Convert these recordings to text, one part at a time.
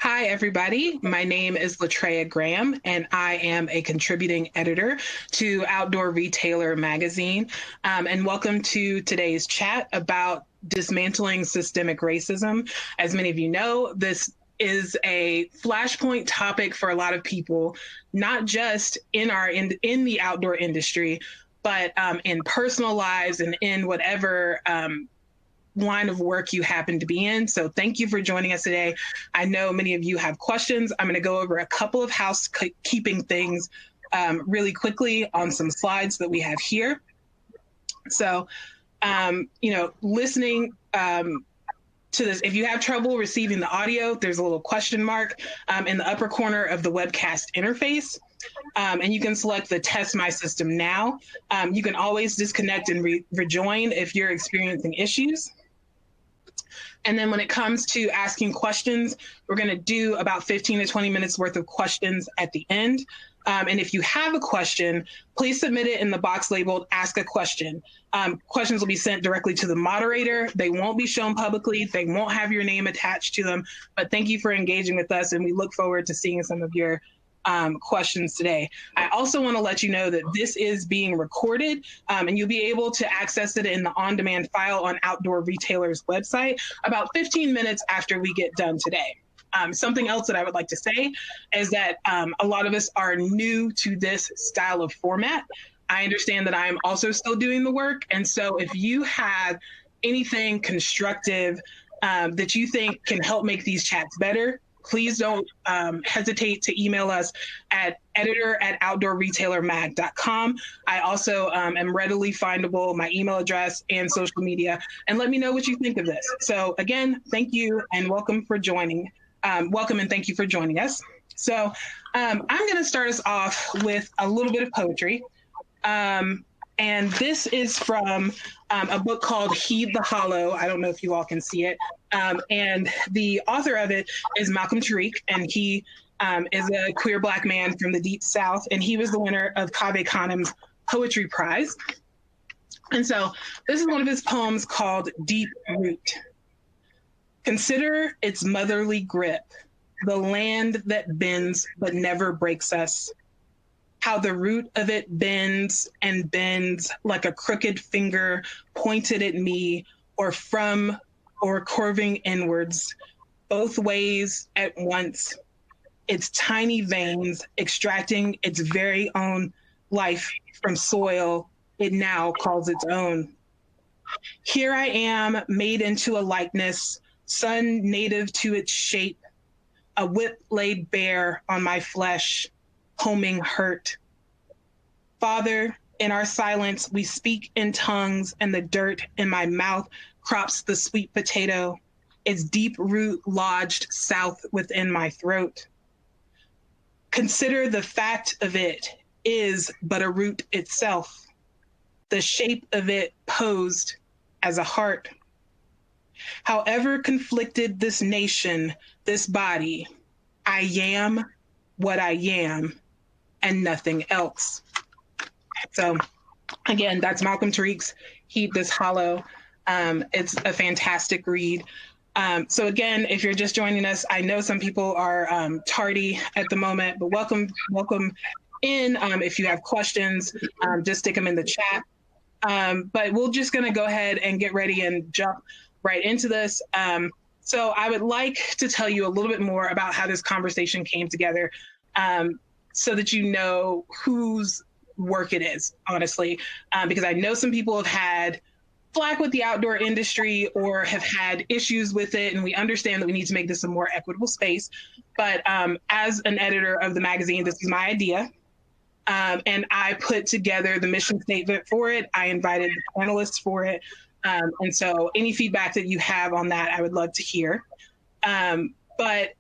Hi, everybody. My name is Latria Graham, and I am a contributing editor to Outdoor Retailer magazine. And welcome to today's chat about dismantling systemic racism. As many of you know, this is a flashpoint topic for a lot of people, not just in the outdoor industry, but in personal lives and in whatever line of work you happen to be in. So thank you for joining us today. I know many of you have questions. I'm going to go over a couple of housekeeping things really quickly on some slides that we have here. So, listening to this, if you have trouble receiving the audio, there's a little question mark in the upper corner of the webcast interface. And you can select the test my system now. You can always disconnect and rejoin if you're experiencing issues. And then when it comes to asking questions, we're going to do about 15 to 20 minutes worth of questions at the end. And if you have a question, please submit it in the box labeled Ask a Question. Questions will be sent directly to the moderator. They won't be shown publicly. They won't have your name attached to them. But thank you for engaging with us, and we look forward to seeing some of your questions today. I also want to let you know that this is being recorded, and you'll be able to access it in the on-demand file on Outdoor Retailer's website about 15 minutes after we get done today. Something else that I would like to say is that a lot of us are new to this style of format. I understand that I'm also still doing the work, and so if you have anything constructive that you think can help make these chats better, please don't hesitate to email us at editor@outdoorretailermag.com. I also am readily findable, my email address and social media, and let me know what you think of this. So again, thank you and welcome and thank you for joining us. So I'm going to start us off with a little bit of poetry. And this is from a book called Heed the Hollow. I don't know if you all can see it. And the author of it is Malcolm Tariq, and he is a queer Black man from the Deep South, and he was the winner of Cave Canem's Poetry Prize. And so this is one of his poems called Deep Root. Consider its motherly grip, the land that bends but never breaks us. How the root of it bends and bends like a crooked finger pointed at me or curving inwards, both ways at once, its tiny veins extracting its very own life from soil it now calls its own. Here I am, made into a likeness, sun native to its shape, a whip laid bare on my flesh, homing hurt. Father, in our silence, we speak in tongues, and the dirt in my mouth crops the sweet potato, its deep root lodged south within my throat. Consider the fact of it is but a root itself, the shape of it posed as a heart. However conflicted this nation, this body, I am what I am and nothing else. So again, that's Malcolm Tariq's Heed This Hollow. It's a fantastic read. So again, if you're just joining us, I know some people are tardy at the moment, but welcome in. If you have questions, just stick them in the chat. But we're just going to go ahead and get ready and jump right into this. So I would like to tell you a little bit more about how this conversation came together, so that you know whose work it is, honestly, because I know some people have had flack with the outdoor industry or have had issues with it, and we understand that we need to make this a more equitable space. But as an editor of the magazine, this is my idea. And I put together the mission statement for it. I invited the panelists for it. And so any feedback that you have on that, I would love to hear. But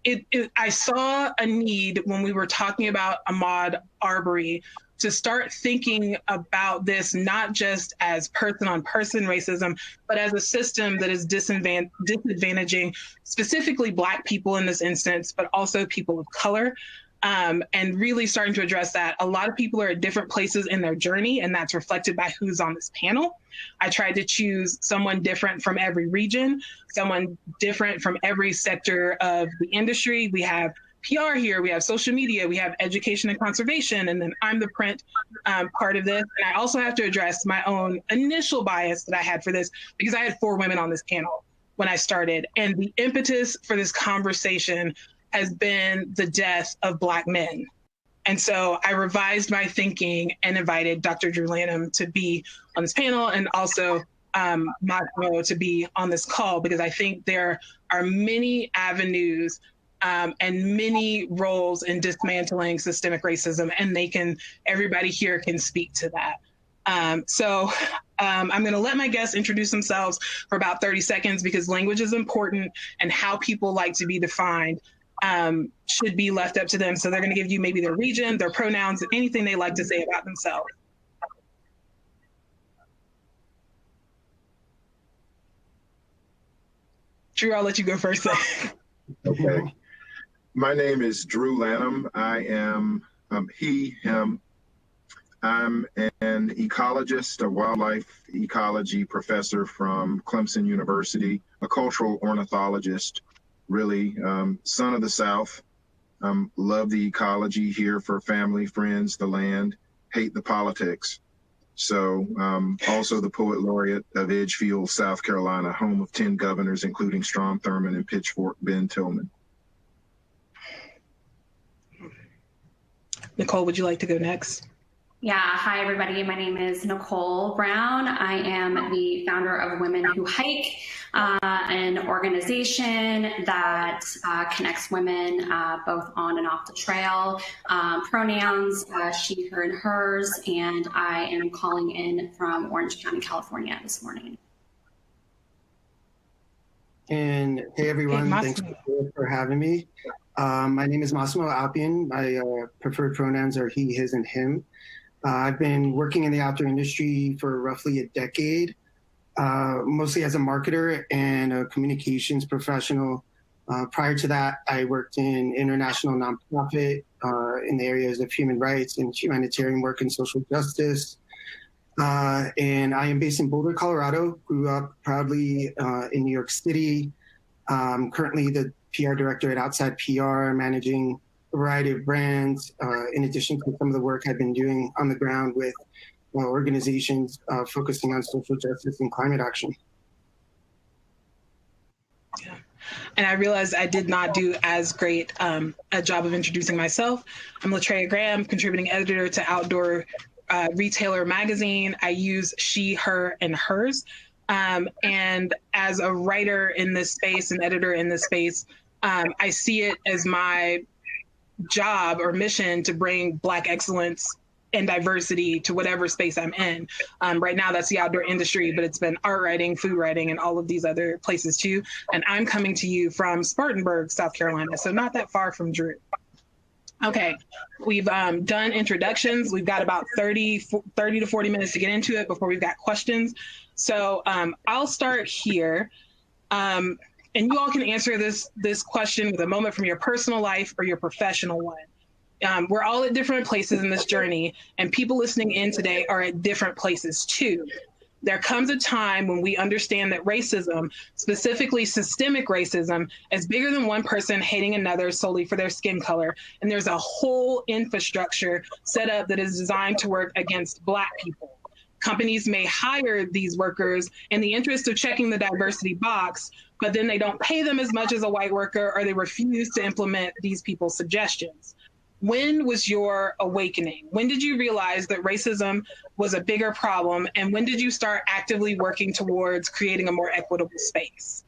I saw a need when we were talking about Ahmaud Arbery to start thinking about this not just as person-on-person racism, but as a system that is disadvantaging specifically Black people in this instance, but also people of color. and really starting to address that. A lot of people are at different places in their journey, and that's reflected by who's on this panel. I tried to choose someone different from every region, someone different from every sector of the industry. We have PR here, we have social media, we have education and conservation, and then I'm the print part of this. And I also have to address my own initial bias that I had for this, because I had 4 women on this panel when I started. And the impetus for this conversation has been the death of Black men. And so I revised my thinking and invited Dr. Drew Lanham to be on this panel, and also Massimo to be on this call, because I think there are many avenues and many roles in dismantling systemic racism, and everybody here can speak to that. So I'm going to let my guests introduce themselves for about 30 seconds, because language is important, and how people like to be defined should be left up to them. So they're going to give you maybe their region, their pronouns, anything they like to say about themselves. Drew, I'll let you go first. Okay. My name is Drew Lanham. I am he, him. I'm an ecologist, a wildlife ecology professor from Clemson University, a cultural ornithologist, really, son of the South. Love the ecology, here for family, friends, the land, hate the politics. So also the poet laureate of Edgefield, South Carolina, home of 10 governors, including Strom Thurmond and Pitchfork Ben Tillman. Nicole, would you like to go next? Yeah, hi everybody. My name is Nicole Brown. I am the founder of Women Who Hike, an organization that connects women both on and off the trail. Pronouns, she, her, and hers, and I am calling in from Orange County, California this morning. And hey everyone, thanks for having me. My name is Massimo Alpian. My preferred pronouns are he, his, and him. I've been working in the outdoor industry for roughly a decade, mostly as a marketer and a communications professional. Prior to that, I worked in international nonprofit in the areas of human rights and humanitarian work and social justice. And I am based in Boulder, Colorado, grew up proudly in New York City. Currently the PR director at Outside PR, managing a variety of brands, in addition to some of the work I've been doing on the ground with organizations focusing on social justice and climate action. Yeah. And I realized I did not do as great a job of introducing myself. I'm Latria Graham, contributing editor to Outdoor Retailer magazine. I use she, her, and hers. And as a writer in this space, an editor in this space, I see it as my job or mission to bring Black excellence and diversity to whatever space I'm in. Right now, that's the outdoor industry, but it's been art writing, food writing, and all of these other places too. And I'm coming to you from Spartanburg, South Carolina, so not that far from Drew. Okay, we've done introductions. We've got about 30 to 40 minutes to get into it before we've got questions. So I'll start here. And you all can answer this question with a moment from your personal life or your professional one. We're all at different places in this journey, and people listening in today are at different places too. There comes a time when we understand that racism, specifically systemic racism, is bigger than one person hating another solely for their skin color. And there's a whole infrastructure set up that is designed to work against Black people. Companies may hire these workers in the interest of checking the diversity box, but then they don't pay them as much as a white worker, or they refuse to implement these people's suggestions. When was your awakening? When did you realize that racism was a bigger problem? And when did you start actively working towards creating a more equitable space?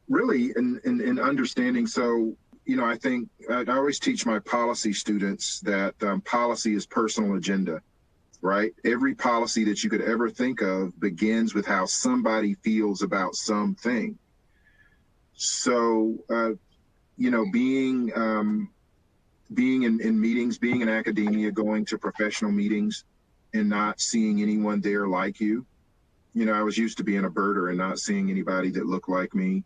Really, in understanding, so, you know, I think I always teach my policy students that policy is personal agenda, right? Every policy that you could ever think of begins with how somebody feels about something. So, you know, being in meetings, being in academia, going to professional meetings, and not seeing anyone there like you. You know, I was used to being a birder and not seeing anybody that looked like me.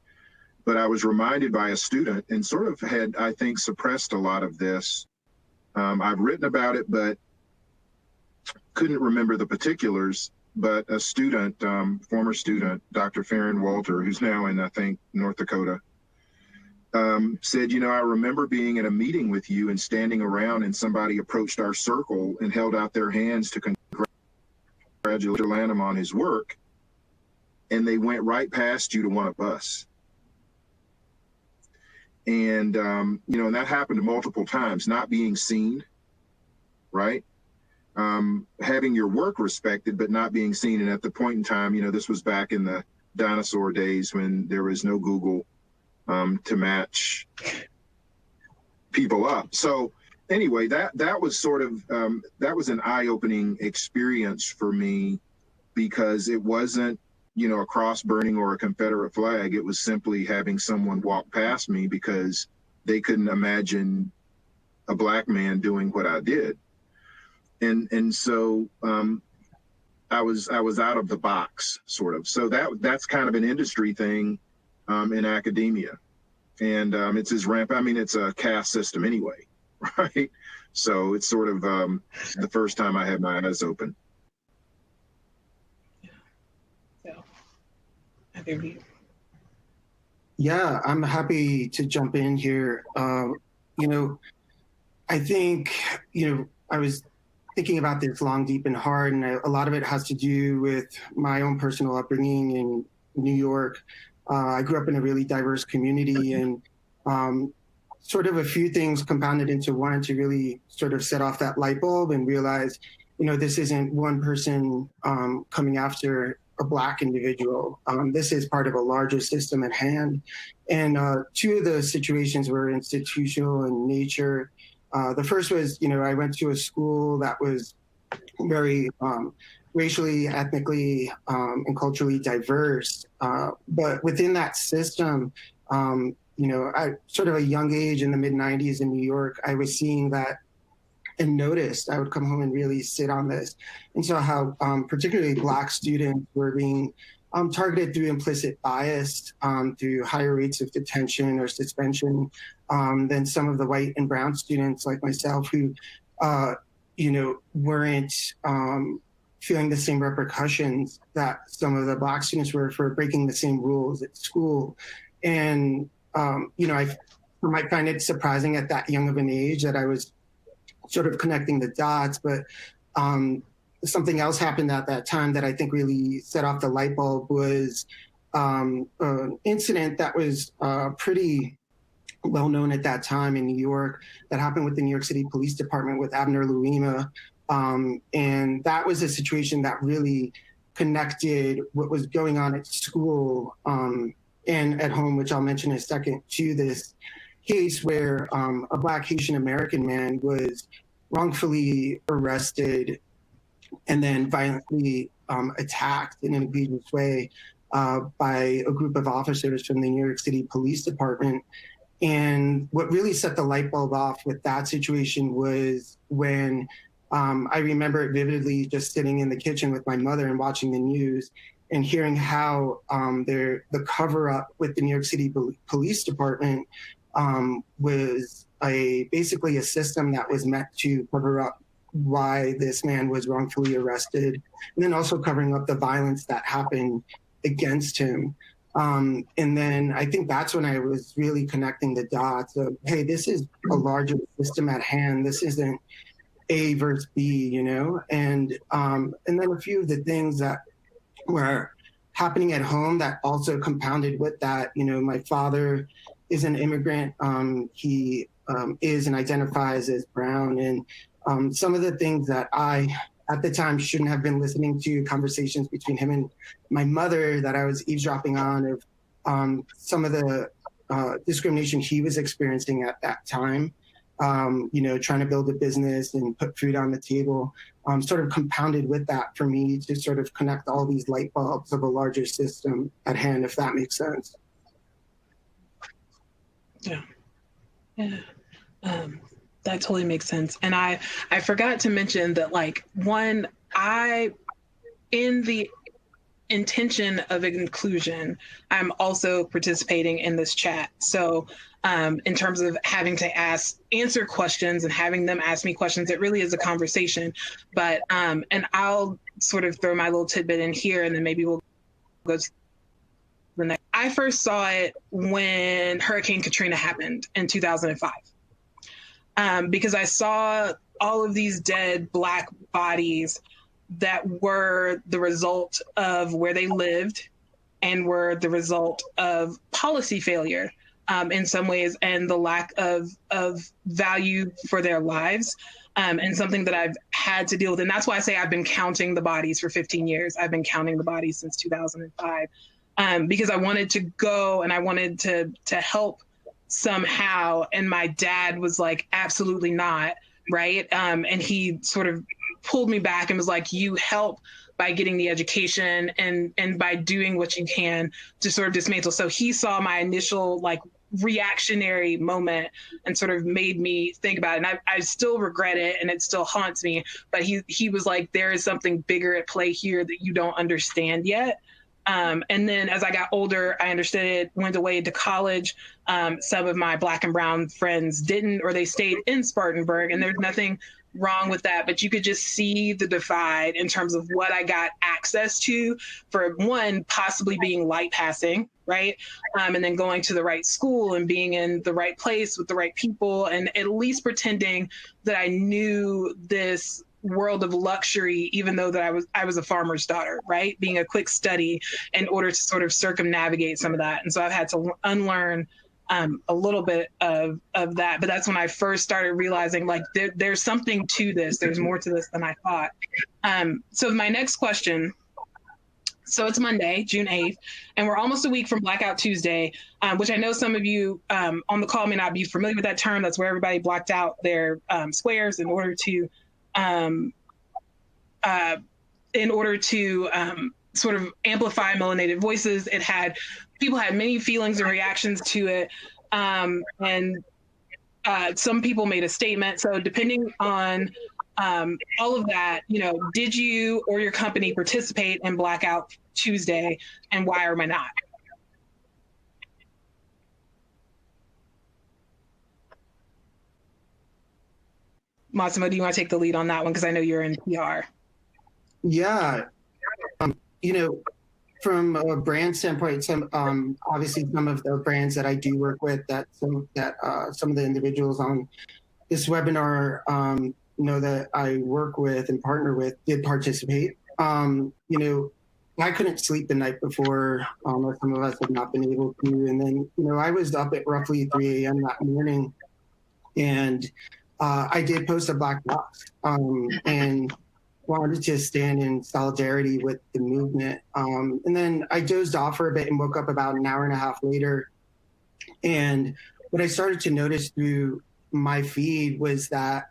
But I was reminded by a student and sort of had, I think, suppressed a lot of this. I've written about it, but couldn't remember the particulars. But a student, former student, Dr. Farron Walter, who's now in, I think, North Dakota, said, you know, I remember being at a meeting with you and standing around, and somebody approached our circle and held out their hands to congratulate Mr. Lanham on his work, and they went right past you to one of us. And, you know, and that happened multiple times, not being seen, right? Having your work respected, but not being seen. And at the point in time, you know, this was back in the dinosaur days when there was no Google to match people up. So anyway, that was sort of, that was an eye-opening experience for me, because it wasn't, you know, a cross burning or a Confederate flag. It was simply having someone walk past me because they couldn't imagine a Black man doing what I did. And so I was out of the box, sort of. So that's kind of an industry thing in academia, and it's as rampant. I mean, it's a caste system anyway, right? So it's sort of the first time I had my eyes open. So, I think yeah, I'm happy to jump in here. You know, I think, you know, I was thinking about this long, deep, and hard, and a lot of it has to do with my own personal upbringing in New York. I grew up in a really diverse community, and sort of a few things compounded into one to really sort of set off that light bulb and realize, you know, this isn't one person coming after a Black individual. This is part of a larger system at hand. And two of the situations were institutional in nature. The first was, you know, I went to a school that was very racially, ethnically, and culturally diverse. But within that system, you know, at sort of a young age in the mid-90s in New York, I was seeing that and noticed. I would come home and really sit on this and saw how particularly Black students were being targeted through implicit bias, through higher rates of detention or suspension than some of the white and brown students like myself who, you know, weren't feeling the same repercussions that some of the Black students were for breaking the same rules at school. And, you know, I might find it surprising at that young of an age that I was sort of connecting the dots, but something else happened at that time that I think really set off the light bulb was an incident that was pretty well known at that time in New York that happened with the New York City Police Department with Abner Louima. And that was a situation that really connected what was going on at school and at home, which I'll mention in a second, to this case where a Black Haitian American man was wrongfully arrested and then violently attacked in an egregious way by a group of officers from the New York City Police Department. And what really set the light bulb off with that situation was when I remember it vividly, just sitting in the kitchen with my mother and watching the news and hearing how the cover-up with the New York City Police Department was basically a system that was meant to cover up why this man was wrongfully arrested, and then also covering up the violence that happened against him. And then I think that's when I was really connecting the dots of, hey, this is a larger system at hand. This isn't A versus B, you know? And then a few of the things that were happening at home that also compounded with that, you know, my father is an immigrant. He is and identifies as brown. And some of the things that I, at the time, shouldn't have been listening to, conversations between him and my mother that I was eavesdropping on, of some of the discrimination he was experiencing at that time, you know, trying to build a business and put food on the table, sort of compounded with that for me to sort of connect all these light bulbs of a larger system at hand, if that makes sense. Yeah. Yeah. That totally makes sense. And I forgot to mention that, like, one, in the intention of inclusion, I'm also participating in this chat. So in terms of having to answer questions and having them ask me questions, it really is a conversation. But, and I'll sort of throw my little tidbit in here, and then maybe we'll go to the next. I first saw it when Hurricane Katrina happened in 2005, because I saw all of these dead Black bodies that were the result of where they lived and were the result of policy failure in some ways, and the lack of value for their lives, and something that I've had to deal with. And that's why I say I've been counting the bodies for 15 years. I've been counting the bodies since 2005, because I wanted to go and I wanted to help somehow. And my dad was like, absolutely not. Right. And he sort of pulled me back and was like, you help by getting the education and by doing what you can to sort of dismantle. So he saw my initial like reactionary moment and sort of made me think about it. And I still regret it and it still haunts me. But he was like, there is something bigger at play here that you don't understand yet. And then as I got older, I understood it, went away to college. Some of my Black and brown friends didn't, or they stayed in Spartanburg, and there's nothing wrong with that. But you could just see the divide in terms of what I got access to, for one, possibly being light passing, right? And then going to the right school and being in the right place with the right people, and at least pretending that I knew this world of luxury, even though that I was a farmer's daughter, right? Being a quick study in order to sort of circumnavigate some of that. And so I've had to unlearn a little bit of that. But that's when I first started realizing like there's something to this. There's more to this than I thought. So my next question, so it's Monday, June 8th, and we're almost a week from Blackout Tuesday, which I know some of you on the call may not be familiar with that term. That's where everybody blocked out their squares in order to sort of amplify melanated voices. People had many feelings and reactions to it. And some people made a statement. So depending on all of that, did you or your company participate in Blackout Tuesday, and why or why not? Massimo, do you want to take the lead on that one? Because I know you're in PR. Yeah. From a brand standpoint, obviously some of the brands that I do work with, some of the individuals on this webinar that I work with and partner with did participate. I couldn't sleep the night before, or some of us have not been able to. And then, I was up at roughly 3 a.m. that morning, and I did post a black box and wanted to stand in solidarity with the movement. And then I dozed off for a bit and woke up about an hour and a half later. And what I started to notice through my feed was that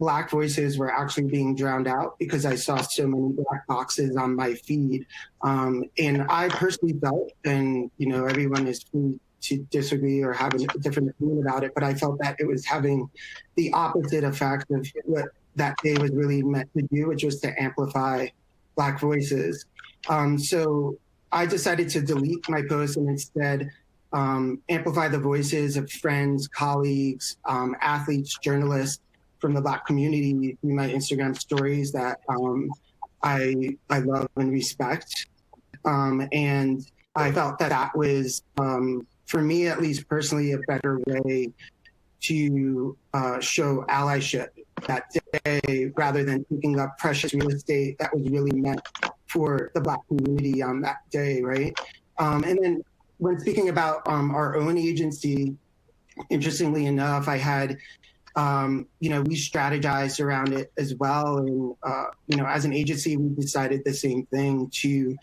Black voices were actually being drowned out because I saw so many black boxes on my feed. And I personally felt, and everyone is free to disagree or have a different opinion about it, but I felt that it was having the opposite effect of what that day was really meant to do, which was to amplify Black voices. So I decided to delete my post and instead amplify the voices of friends, colleagues, athletes, journalists from the Black community through my Instagram stories that I love and respect. And I felt that was, for me at least personally, a better way to show allyship that day, rather than picking up precious real estate that was really meant for the Black community on that day, right? And then when speaking about our own agency, interestingly enough, I had, we strategized around it as well. And, as an agency, we decided the same thing to,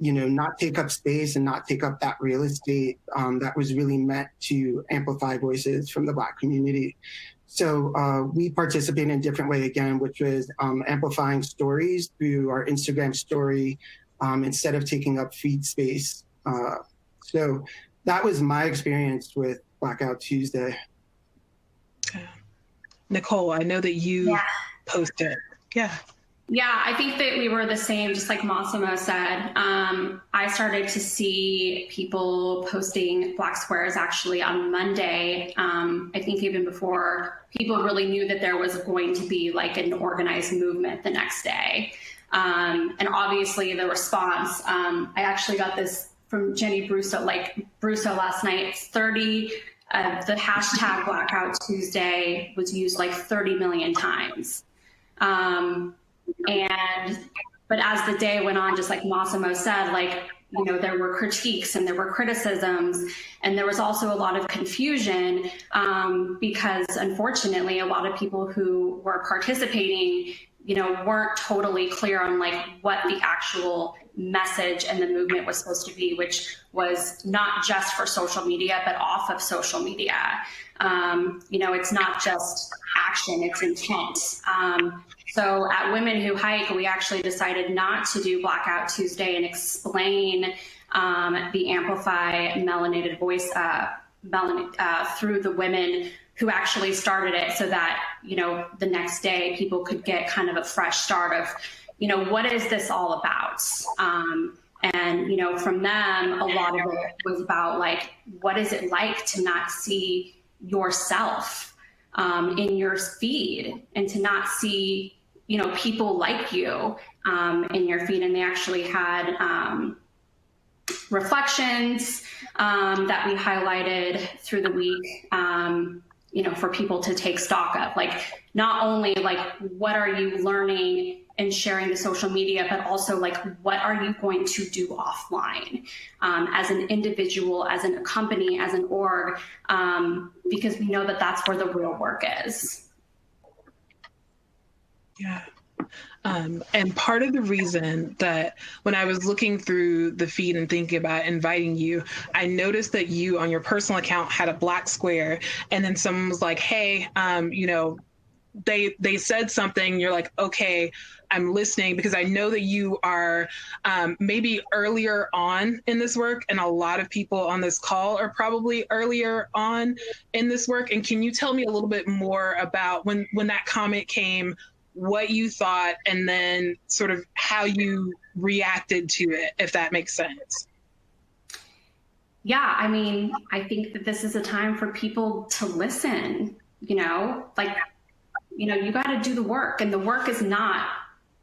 not take up space and not take up that real estate that was really meant to amplify voices from the Black community. So we participate in a different way again, which was amplifying stories through our Instagram story instead of taking up feed space. So that was my experience with Blackout Tuesday. Nicole, I know that you posted Yeah. Yeah, I think that we were the same, just like Massimo said. I started to see people posting black squares actually on Monday. I think even before people really knew that there was going to be like an organized movement the next day. And obviously the response, I actually got this from Jenny Brusso last night. 30, the hashtag Blackout Tuesday was used like 30 million times. But as the day went on, just like Massimo said, like, you know, there were critiques and there were criticisms, and there was also a lot of confusion because unfortunately a lot of people who were participating, you know, weren't totally clear on like what the actual message and the movement was supposed to be, which was not just for social media, but off of social media. You know, it's not just action, it's intent. So at Women Who Hike, we actually decided not to do Blackout Tuesday and explain the Amplify Melanated Voice through the women who actually started it, so that, you know, the next day people could get kind of a fresh start of, you know, what is this all about? And, you know, from them, a lot of it was about like, what is it like to not see yourself in your feed, and to not see, you know, people like you in your feed. And they actually had reflections that we highlighted through the week, you know, for people to take stock of, like, not only like, what are you learning and sharing to social media, but also like, what are you going to do offline as an individual, as a company, as an org, because we know that that's where the real work is. Yeah. And part of the reason that when I was looking through the feed and thinking about inviting you, I noticed that you on your personal account had a black square, and then someone was like, hey, you know, they said something, you're like, okay, I'm listening, because I know that you are maybe earlier on in this work, and a lot of people on this call are probably earlier on in this work. And can you tell me a little bit more about when that comment came, what you thought, and then sort of how you reacted to it, if that makes sense? Yeah, I mean, I think that this is a time for people to listen, you know, like, you know, you got to do the work, and the work is not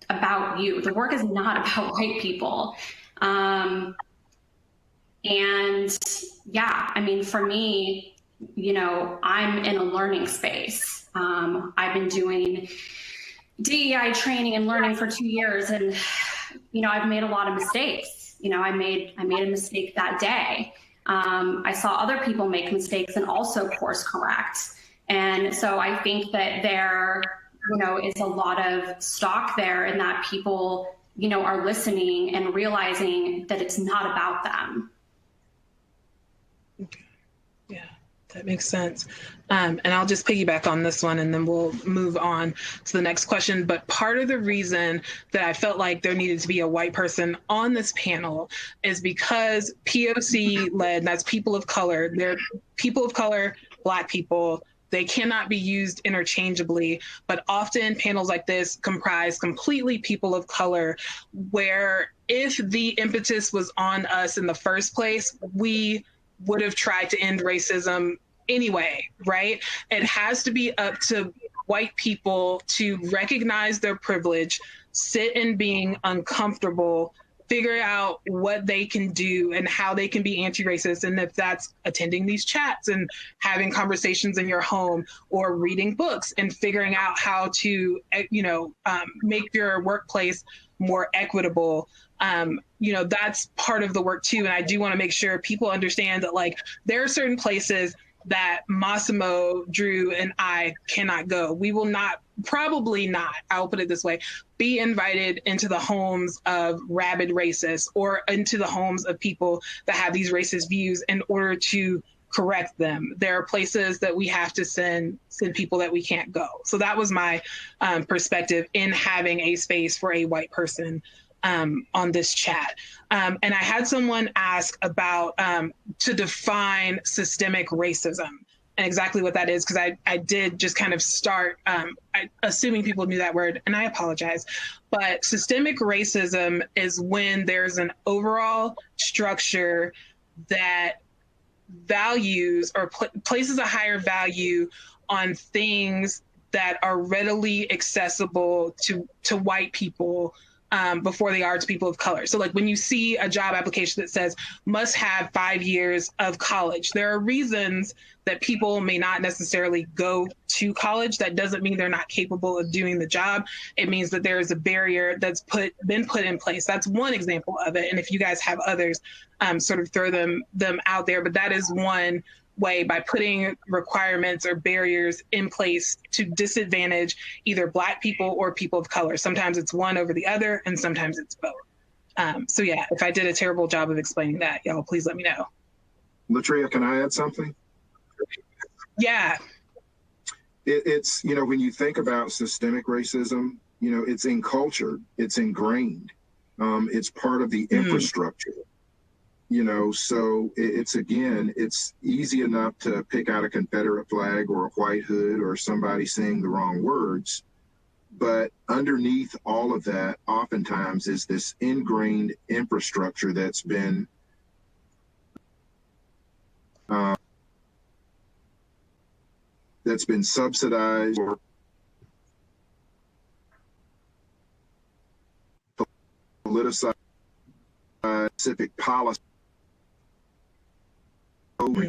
about you. The work is not about white people. And yeah, I mean, for me, you know, I'm in a learning space. I've been doing DEI training and learning for 2 years, and, you know, I've made a lot of mistakes. You know, I made a mistake that day. I saw other people make mistakes and also course correct. And so I think that there, you know, is a lot of stock there, in that people, you know, are listening and realizing that it's not about them. Yeah, that makes sense. And I'll just piggyback on this one, and then we'll move on to the next question. But part of the reason that I felt like there needed to be a white person on this panel is because POC led, that's people of color, they're people of color, Black people, they cannot be used interchangeably, but often panels like this comprise completely people of color, where if the impetus was on us in the first place, we would have tried to end racism anyway, right? It has to be up to white people to recognize their privilege, sit in being uncomfortable, figure out what they can do and how they can be anti-racist. And if that's attending these chats and having conversations in your home, or reading books and figuring out how to, you know, make your workplace more equitable, you know, that's part of the work too. And I do want to make sure people understand that, like, there are certain places that Massimo, Drew, and I cannot go. We will not, probably not, I'll put it this way, be invited into the homes of rabid racists or into the homes of people that have these racist views in order to correct them. There are places that we have to send people that we can't go. So that was my perspective in having a space for a white person on this chat. And I had someone ask about to define systemic racism. and exactly what that is, because I did just kind of start assuming people knew that word, and I apologize. But systemic racism is when there's an overall structure that values or places a higher value on things that are readily accessible to white people before they are to people of color. So like when you see a job application that says must have 5 years of college, there are reasons that people may not necessarily go to college. That doesn't mean they're not capable of doing the job. It means that there is a barrier that's been put in place. That's one example of it. And if you guys have others, sort of throw them out there. But that is one way, by putting requirements or barriers in place to disadvantage either Black people or people of color. Sometimes it's one over the other, and sometimes it's both. So yeah, if I did a terrible job of explaining that, y'all please let me know. Latria, can I add something? Yeah. It's, you know, when you think about systemic racism, you know, it's in culture, it's ingrained, it's part of the infrastructure. You know, so it's easy enough to pick out a Confederate flag or a white hood or somebody saying the wrong words. But underneath all of that, oftentimes, is this ingrained infrastructure that's been subsidized or politicized, specific policy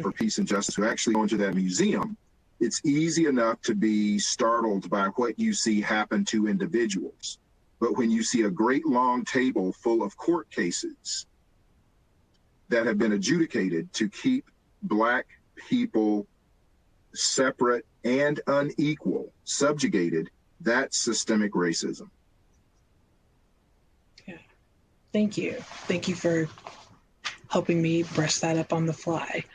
for peace and justice, who actually go into that museum. It's easy enough to be startled by what you see happen to individuals. But when you see a great long table full of court cases that have been adjudicated to keep Black people separate and unequal, subjugated, that's systemic racism. Yeah. Thank you. Thank you for helping me brush that up on the fly.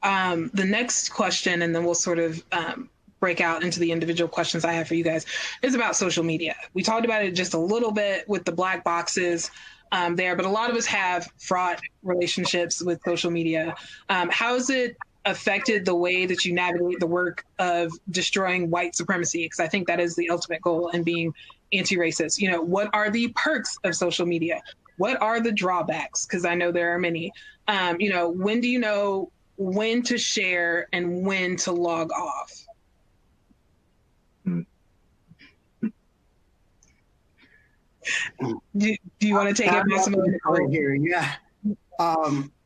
The next question, and then we'll sort of break out into the individual questions I have for you guys, is about social media. We talked about it just a little bit with the black boxes there, but a lot of us have fraught relationships with social media. How has it affected the way that you navigate the work of destroying white supremacy? Because I think that is the ultimate goal in being anti-racist. You know, what are the perks of social media? What are the drawbacks? Because I know there are many. You know, when do you know when to share and when to log off? Do you want to take it, Massimo? Here, yeah.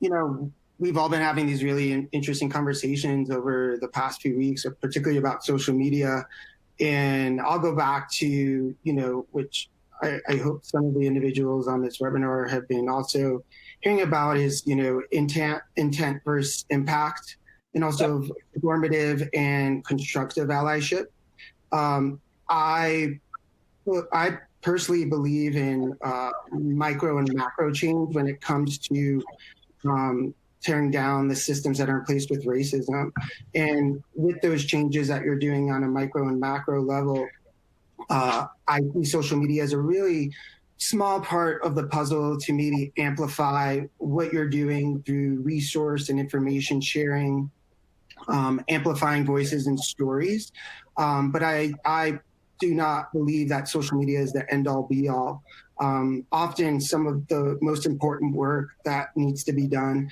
You know, we've all been having these really interesting conversations over the past few weeks, particularly about social media. And I'll go back to, you know, which I hope some of the individuals on this webinar have been also hearing about, is, you know, intent versus impact, and also formative and constructive allyship. I personally believe in micro and macro change when it comes to tearing down the systems that are in place with racism. And with those changes that you're doing on a micro and macro level, I see social media as a really small part of the puzzle to maybe amplify what you're doing through resource and information sharing, amplifying voices and stories. But I do not believe that social media is the end all be all. Often some of the most important work that needs to be done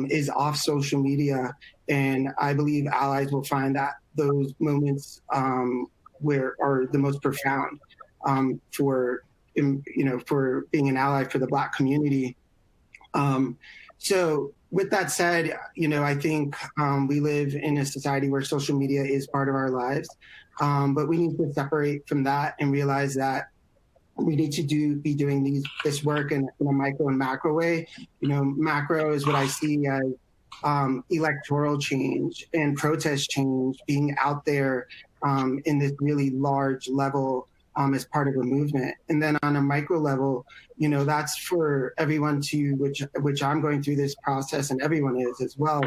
is off social media. And I believe allies will find that those moments where are the most profound for, you know, for being an ally for the Black community. So with that said, you know, I think we live in a society where social media is part of our lives, but we need to separate from that and realize that we need to be doing this work in a micro and macro way. You know, macro is what I see as electoral change and protest change, being out there in this really large level as part of a movement. And then on a micro level, you know, that's for everyone to, which I'm going through this process, and everyone is as well,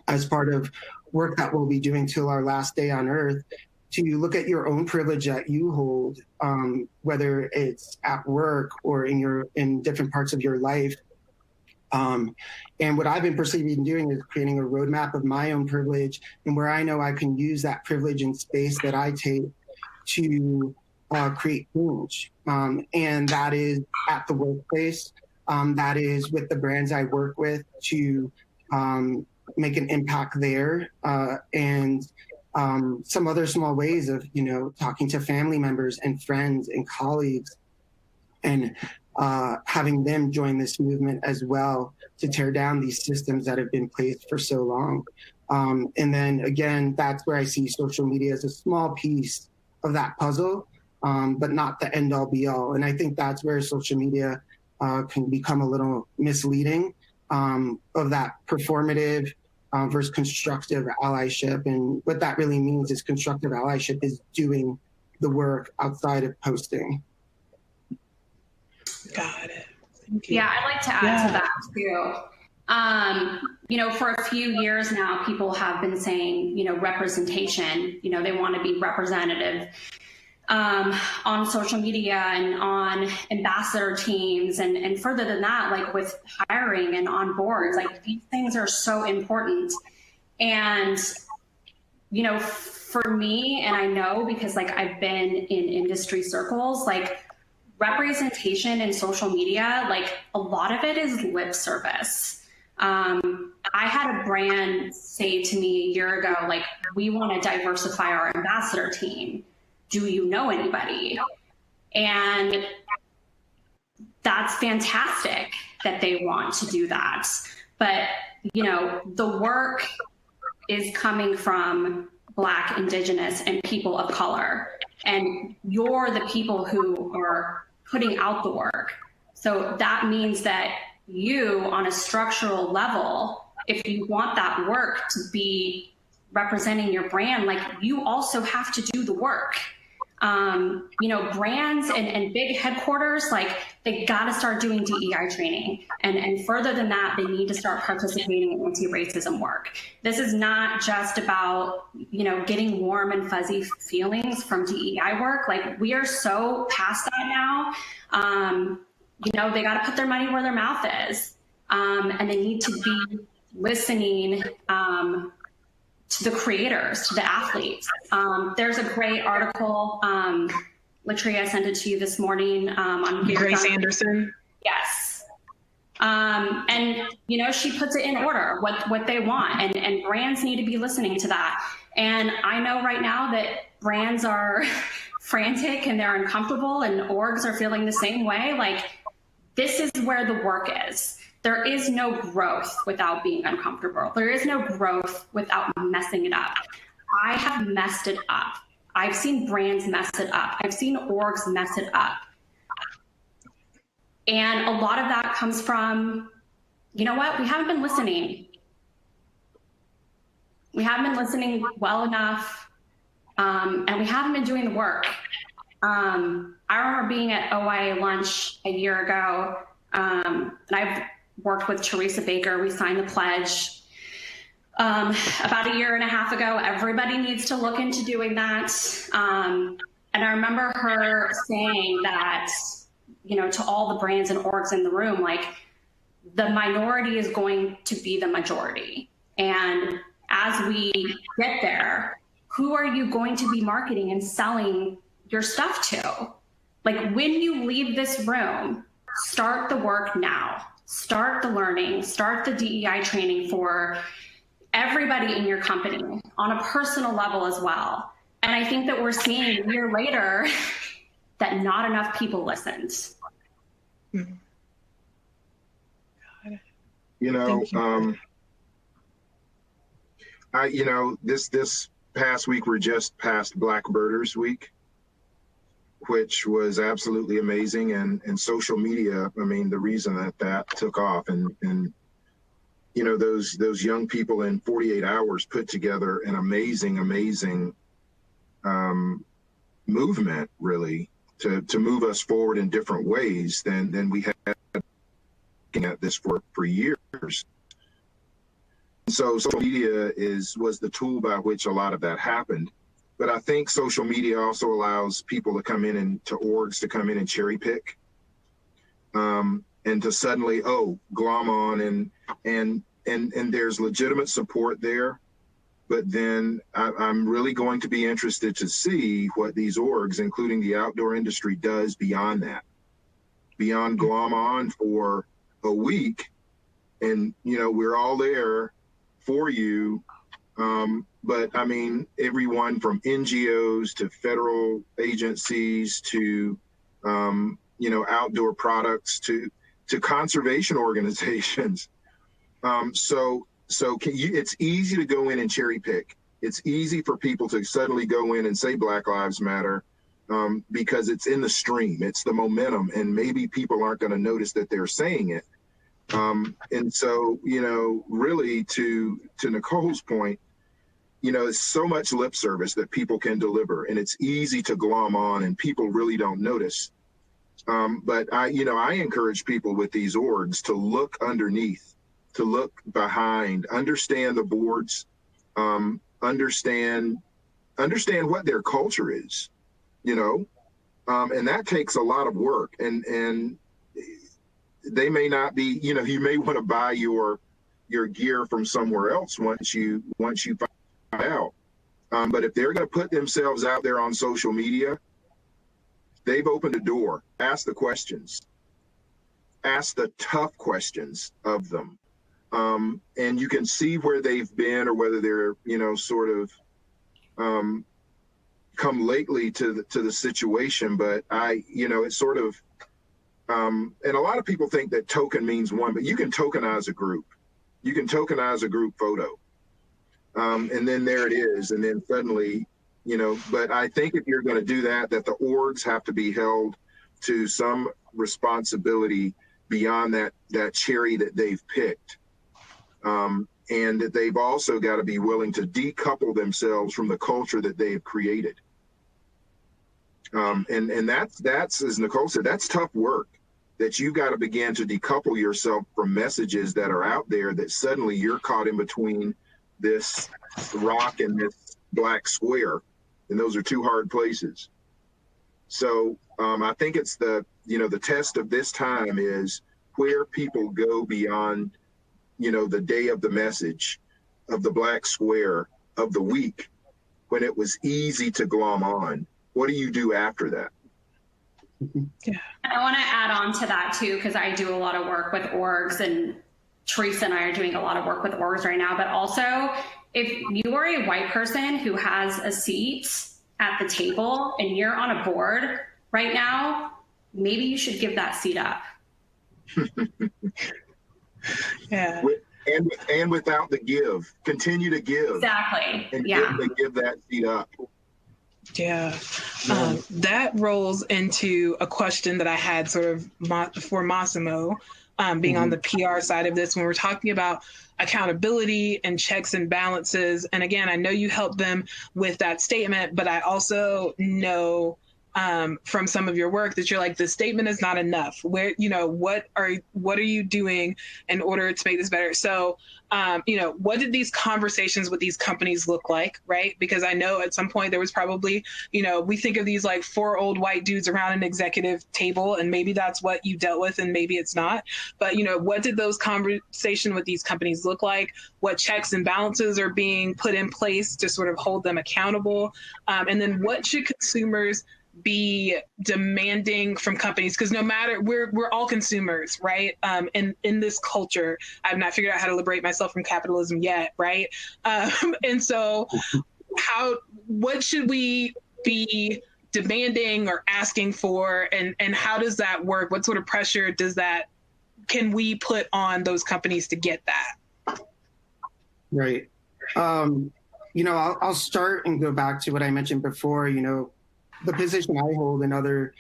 as part of work that we'll be doing till our last day on earth, to look at your own privilege that you hold, whether it's at work or in different parts of your life, And what I've been perceiving doing is creating a roadmap of my own privilege and where I know I can use that privilege and space that I take to create change. And that is at the workplace. That is with the brands I work with to make an impact there. And some other small ways of, talking to family members and friends and colleagues and having them join this movement as well to tear down these systems that have been placed for so long. And then again, that's where I see social media as a small piece of that puzzle, but not the end all be all. And I think that's where social media can become a little misleading of that performative versus constructive allyship. And what that really means is constructive allyship is doing the work outside of posting. Got it. Thank you. Yeah, I'd like to add to that too. For a few years now, people have been saying, representation, they want to be representative on social media and on ambassador teams. And further than that, like with hiring and on boards, like these things are so important. And, for me, and I know because like I've been in industry circles, like representation in social media, like a lot of it is lip service. I had a brand say to me a year ago, like, we want to diversify our ambassador team. Do you know anybody? And that's fantastic that they want to do that. But, the work is coming from Black, Indigenous, and people of color. And you're the people who are putting out the work. So that means that you, on a structural level, if you want that work to be representing your brand, like you also have to do the work. Brands and big headquarters, like they got to start doing DEI training. And further than that, they need to start participating in anti-racism work. This is not just about, getting warm and fuzzy feelings from DEI work. Like we are so past that now. They got to put their money where their mouth is. And they need to be listening to the creators, to the athletes. There's a great article, Latria sent it to you this morning on Grace Anderson. Yes. And she puts it in order, what they want, and brands need to be listening to that. And I know right now that brands are frantic and they're uncomfortable and orgs are feeling the same way. Like this is where the work is. There is no growth without being uncomfortable. There is no growth without messing it up. I have messed it up. I've seen brands mess it up. I've seen orgs mess it up. And a lot of that comes from, we haven't been listening. We haven't been listening well enough, and we haven't been doing the work. I remember being at OIA lunch a year ago, and I've worked with Teresa Baker. We signed the pledge about a year and a half ago. Everybody needs to look into doing that. And I remember her saying that, to all the brands and orgs in the room, like the minority is going to be the majority. And as we get there, who are you going to be marketing and selling your stuff to? Like when you leave this room, start the work now. Start the learning, start the DEI training for everybody in your company on a personal level as well. And I think that we're seeing a year later that not enough people listened. This past week, we're just past Black Birders Week, which was absolutely amazing. And social media, the reason that took off and those young people in 48 hours put together an amazing movement, really, to move us forward in different ways than we had looking at this for years. So social media was the tool by which a lot of that happened. But I think social media also allows people to come in and to orgs to come in and cherry pick. And and to suddenly, oh, glom on, and there's legitimate support there. But then I'm really going to be interested to see what these orgs, including the outdoor industry, does beyond that, beyond glom on for a week. And, you know, we're all there for you. But I mean, everyone from NGOs to federal agencies to, you know, outdoor products to conservation organizations. So it's easy to go in and cherry pick. It's easy for people to suddenly go in and say Black Lives Matter because it's in the stream, it's the momentum, and maybe people aren't going to notice that they're saying it. And so, you know, really to Nicole's point, you know, it's so much lip service that people can deliver, and it's easy to glom on, and people really don't notice. But I encourage people with these orgs to look underneath, to look behind, understand the boards, understand what their culture is, you know, and that takes a lot of work. And they may not be, you know, you may want to buy your gear from somewhere else once you find out. But if they're going to put themselves out there on social media, they've opened a door. Ask the questions. Ask the tough questions of them. And you can see where they've been or whether they're, you know, sort of come lately to the situation. But it's sort of, and a lot of people think that token means one, but you can tokenize a group. You can tokenize a group photo. And then there it is. And then suddenly, you know, but I think if you're going to do that the orgs have to be held to some responsibility beyond that cherry that they've picked. And that they've also got to be willing to decouple themselves from the culture that they've created. And that's, as Nicole said, that's tough work, that you've got to begin to decouple yourself from messages that are out there that suddenly you're caught in between this rock and this black square. And those are two hard places. So I think it's the test of this time is where people go beyond, you know, the day of the message, of the black square, of the week, when it was easy to glom on. What do you do after that? Yeah. I want to add on to that too, because I do a lot of work with orgs, and Teresa and I are doing a lot of work with orgs right now. But also, if you are a white person who has a seat at the table and you're on a board right now, maybe you should give that seat up. Yeah. And without the give, continue to give. Exactly. And yeah. give that seat up. Yeah. That rolls into a question that I had sort of for Massimo, being on the PR side of this, when we're talking about accountability and checks and balances. And again, I know you helped them with that statement, but I also know from some of your work that you're like, the statement is not enough. Where, you know, what are you doing in order to make this better? So, you know, what did these conversations with these companies look like, right? Because I know at some point there was probably, you know, we think of these like four old white dudes around an executive table, and maybe that's what you dealt with and maybe it's not. But, you know, what did those conversations with these companies look like? What checks and balances are being put in place to sort of hold them accountable? And then what should consumers be demanding from companies? Because no matter, we're all consumers, right? In this culture, I've not figured out how to liberate myself from capitalism yet, right? And so what should we be demanding or asking for, and how does that work? What sort of pressure can we put on those companies to get that? Right. You know, I'll start and go back to what I mentioned before. You know, the position I hold and other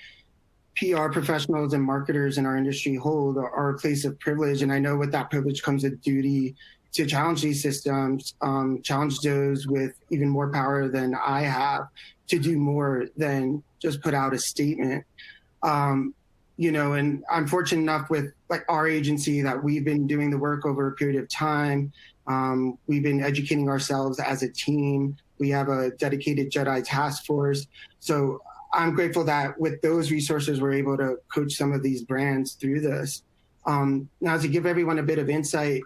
PR professionals and marketers in our industry hold are a place of privilege. And I know with that privilege comes a duty to challenge these systems, challenge those with even more power than I have to do more than just put out a statement. You know, and I'm fortunate enough with like our agency that we've been doing the work over a period of time. We've been educating ourselves as a team. We have a dedicated Jedi task force. So I'm grateful that with those resources, we're able to coach some of these brands through this. Now, to give everyone a bit of insight,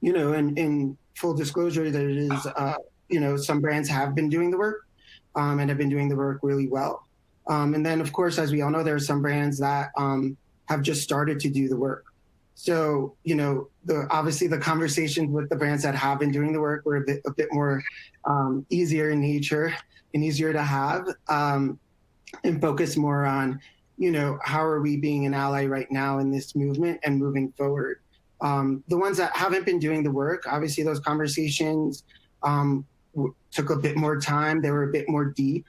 in full disclosure, there is, some brands have been doing the work and have been doing the work really well. And then, of course, as we all know, there are some brands that have just started to do the work. So, obviously the conversations with the brands that have been doing the work were a bit more easier in nature and easier to have, and focus more on, how are we being an ally right now in this movement and moving forward. The ones that haven't been doing the work, obviously those conversations took a bit more time. They were a bit more deep.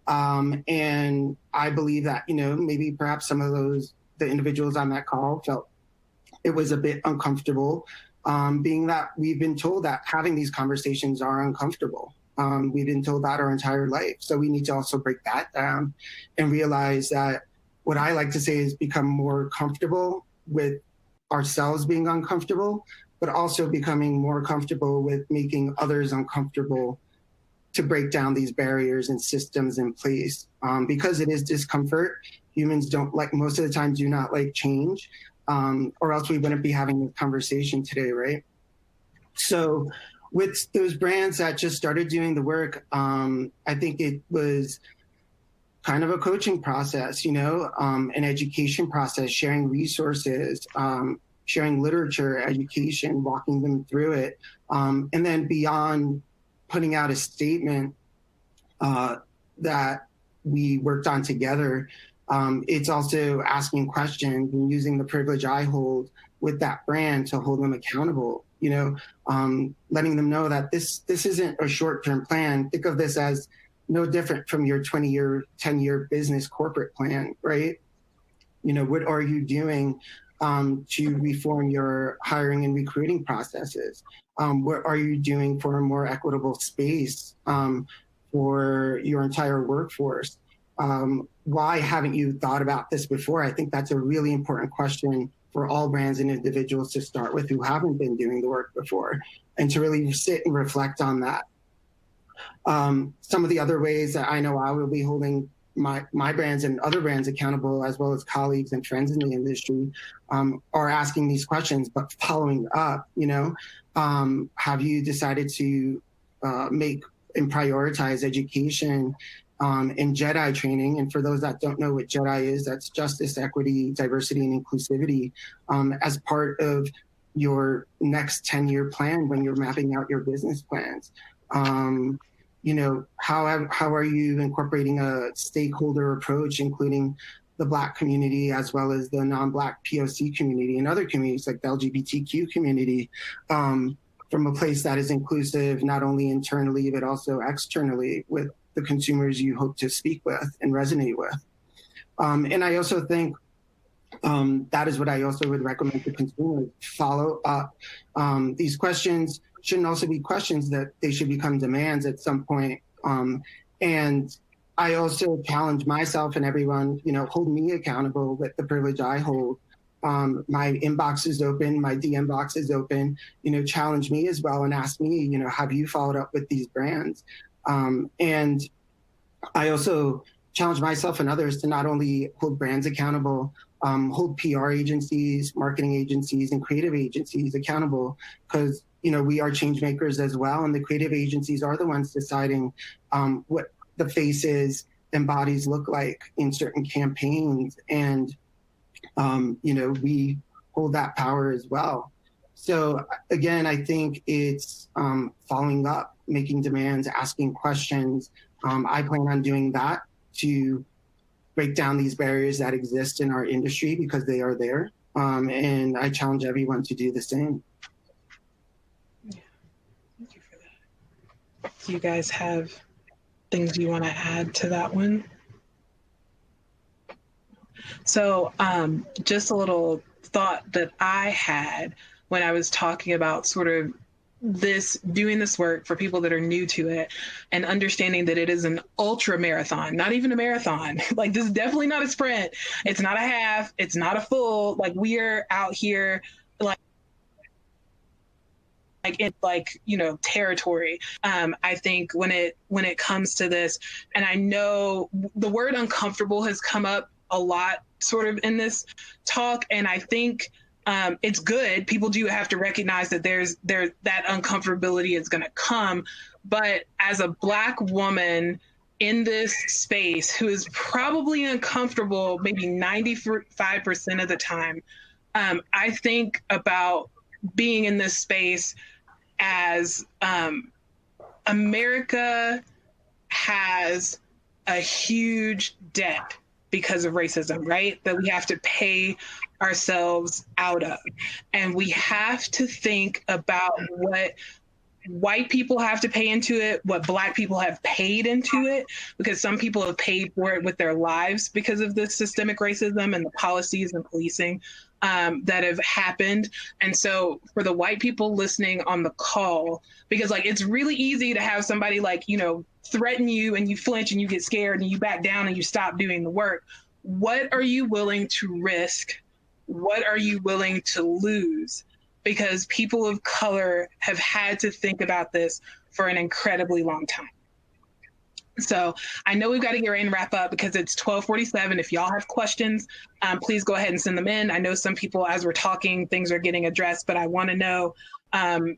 And I believe that, maybe perhaps some of the individuals on that call felt it was a bit uncomfortable, being that we've been told that having these conversations are uncomfortable. We've been told that our entire life. So we need to also break that down and realize that what I like to say is become more comfortable with ourselves being uncomfortable, but also becoming more comfortable with making others uncomfortable to break down these barriers and systems in place. Because it is discomfort, humans most of the time do not like change, or else we wouldn't be having this conversation today, right? So with those brands that just started doing the work, I think it was kind of a coaching process, an education process, sharing resources, sharing literature, education, walking them through it. And then beyond putting out a statement that we worked on together, it's also asking questions and using the privilege I hold with that brand to hold them accountable, letting them know that this isn't a short-term plan. Think of this as no different from your 20-year, 10-year business corporate plan, right? What are you doing to reform your hiring and recruiting processes? What are you doing for a more equitable space for your entire workforce? Why haven't you thought about this before? I think that's a really important question for all brands and individuals to start with who haven't been doing the work before, and to really sit and reflect on that. Some of the other ways that I know I will be holding my brands and other brands accountable, as well as colleagues and friends in the industry, are asking these questions, but following up, have you decided to make and prioritize education and JEDI training? And for those that don't know what JEDI is, that's justice, equity, diversity, and inclusivity, as part of your next 10-year plan when you're mapping out your business plans. How are you incorporating a stakeholder approach, including the Black community, as well as the non-Black POC community and other communities like the LGBTQ community, from a place that is inclusive, not only internally, but also externally with the consumers you hope to speak with and resonate with. And I also think that is what I also would recommend to consumers: follow up. These questions shouldn't also be questions that they should become demands at some point. And I also challenge myself and everyone, hold me accountable with the privilege I hold. My inbox is open, my DM box is open, challenge me as well and ask me, have you followed up with these brands? And I also challenge myself and others to not only hold brands accountable, hold PR agencies, marketing agencies, and creative agencies accountable, because we are change makers as well, and the creative agencies are the ones deciding what the faces and bodies look like in certain campaigns, and we hold that power as well. So again, I think it's following up, making demands, asking questions. I plan on doing that to break down these barriers that exist in our industry, because they are there, and I challenge everyone to do the same. Thank you for that. Do you guys have things you want to add to that one? So just a little thought that I had when I was talking about sort of doing this work for people that are new to it, and understanding that it is an ultra marathon, not even a marathon. Like, this is definitely not a sprint. It's not a half. It's not a full. Like, we are out here territory. I think when it comes to this, and I know the word uncomfortable has come up a lot sort of in this talk, and I think it's good. People do have to recognize that that uncomfortability is going to come. But as a Black woman in this space who is probably uncomfortable maybe 95% of the time, I think about being in this space as America has a huge debt because of racism, right? That we have to pay ourselves out of. And we have to think about what white people have to pay into it, what Black people have paid into it, because some people have paid for it with their lives because of the systemic racism and the policies and policing that have happened. And so for the white people listening on the call, because like it's really easy to have somebody like, you know, threaten you and you flinch and you get scared and you back down and you stop doing the work. What are you willing to risk? What are you willing to lose? Because people of color have had to think about this for an incredibly long time. So I know we've got to get ready and wrap up because it's 12:47. If y'all have questions, please go ahead and send them in. I know some people, as we're talking, things are getting addressed, but I want to know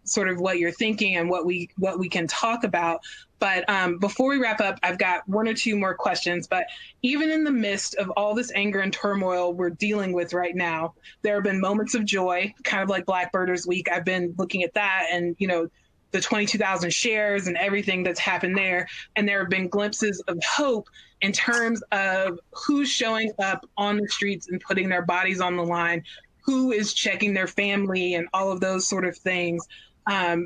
sort of what you're thinking and what we can talk about. But before we wrap up, I've got one or two more questions. But even in the midst of all this anger and turmoil we're dealing with right now, there have been moments of joy, kind of like Black Birders Week. I've been looking at that and, you know, the 22,000 shares and everything that's happened there. And there have been glimpses of hope in terms of who's showing up on the streets and putting their bodies on the line, who is checking their family and all of those sort of things.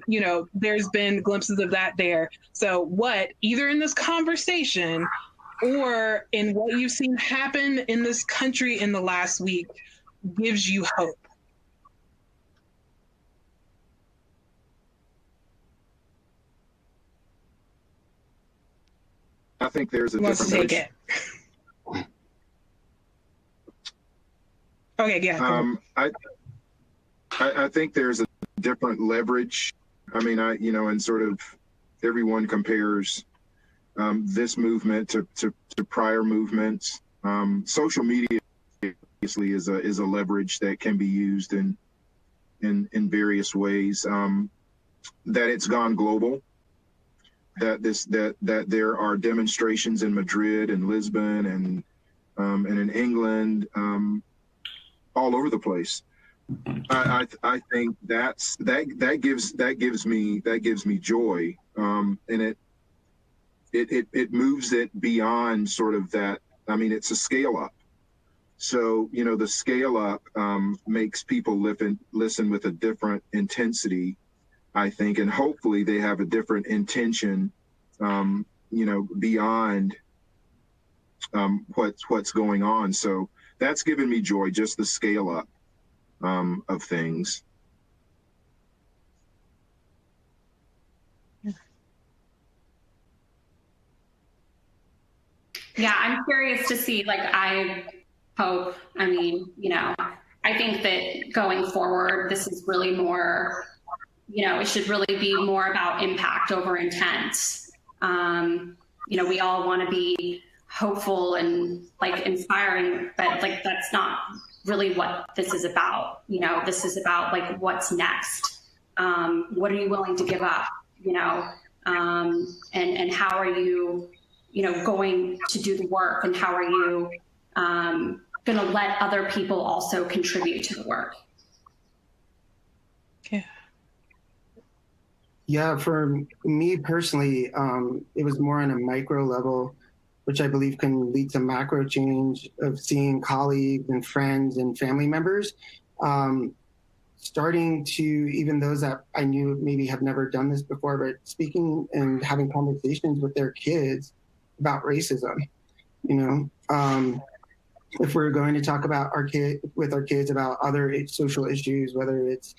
You know, there's been glimpses of that there. So what, either in this conversation or in what you've seen happen in this country in the last week, gives you hope? I think there's a Let's different. take it. Okay, yeah. I think there's a different leverage. I mean, and sort of everyone compares this movement to prior movements. Social media obviously is a leverage that can be used in various ways. That it's gone global. That there are demonstrations in Madrid and Lisbon and in England, all over the place. I think that gives me joy, and it moves it beyond sort of that. I mean, it's a scale up. So, you know, the scale up makes people listen with a different intensity, I think, and hopefully they have a different intention, you know, beyond what's going on. So that's given me joy, just the scale up of things. Yeah, I'm curious to see, like, I hope, I mean, you know, I think that going forward, this is really more, you know, it should really be more about impact over intent. You know, we all want to be hopeful and like inspiring, but like that's not really what this is about. You know, this is about like what's next. What are you willing to give up? You know, and how are you, you know, going to do the work, and how are you going to let other people also contribute to the work? Yeah. Yeah, for me personally, it was more on a micro level, which I believe can lead to macro change of seeing colleagues and friends and family members, starting to, even those that I knew maybe have never done this before, but speaking and having conversations with their kids about racism. You know, if we're going to talk about our kids about other social issues, whether it's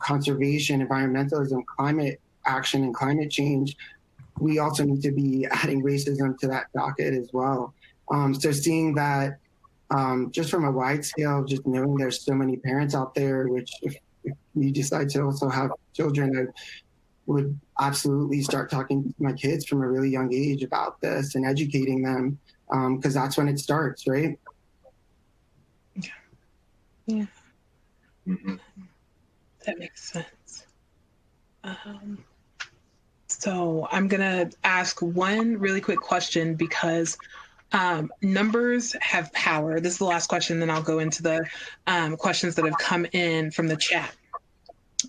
conservation, environmentalism, climate action, and climate change, we also need to be adding racism to that docket as well. So seeing that just from a wide scale, just knowing there's so many parents out there, which if you decide to also have children, I would absolutely start talking to my kids from a really young age about this and educating them, because that's when it starts, right? Yeah. Mm-hmm. That makes sense. So I'm going to ask one really quick question because numbers have power. This is the last question, then I'll go into the questions that have come in from the chat.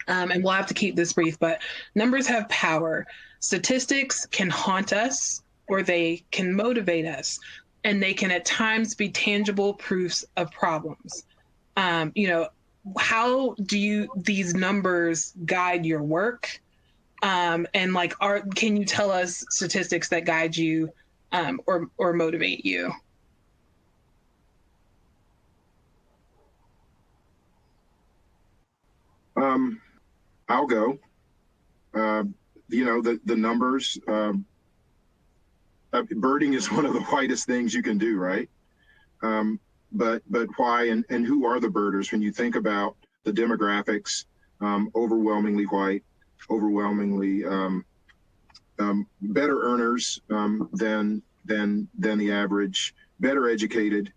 And we'll have to keep this brief, but numbers have power. Statistics can haunt us or they can motivate us, and they can at times be tangible proofs of problems. You know, how do these numbers guide your work? And like, can you tell us statistics that guide you or motivate you? I'll go. You know, the numbers. Birding is one of the whitest things you can do, right? But why and who are the birders? When you think about the demographics, overwhelmingly white, overwhelmingly better earners than the average, better educated,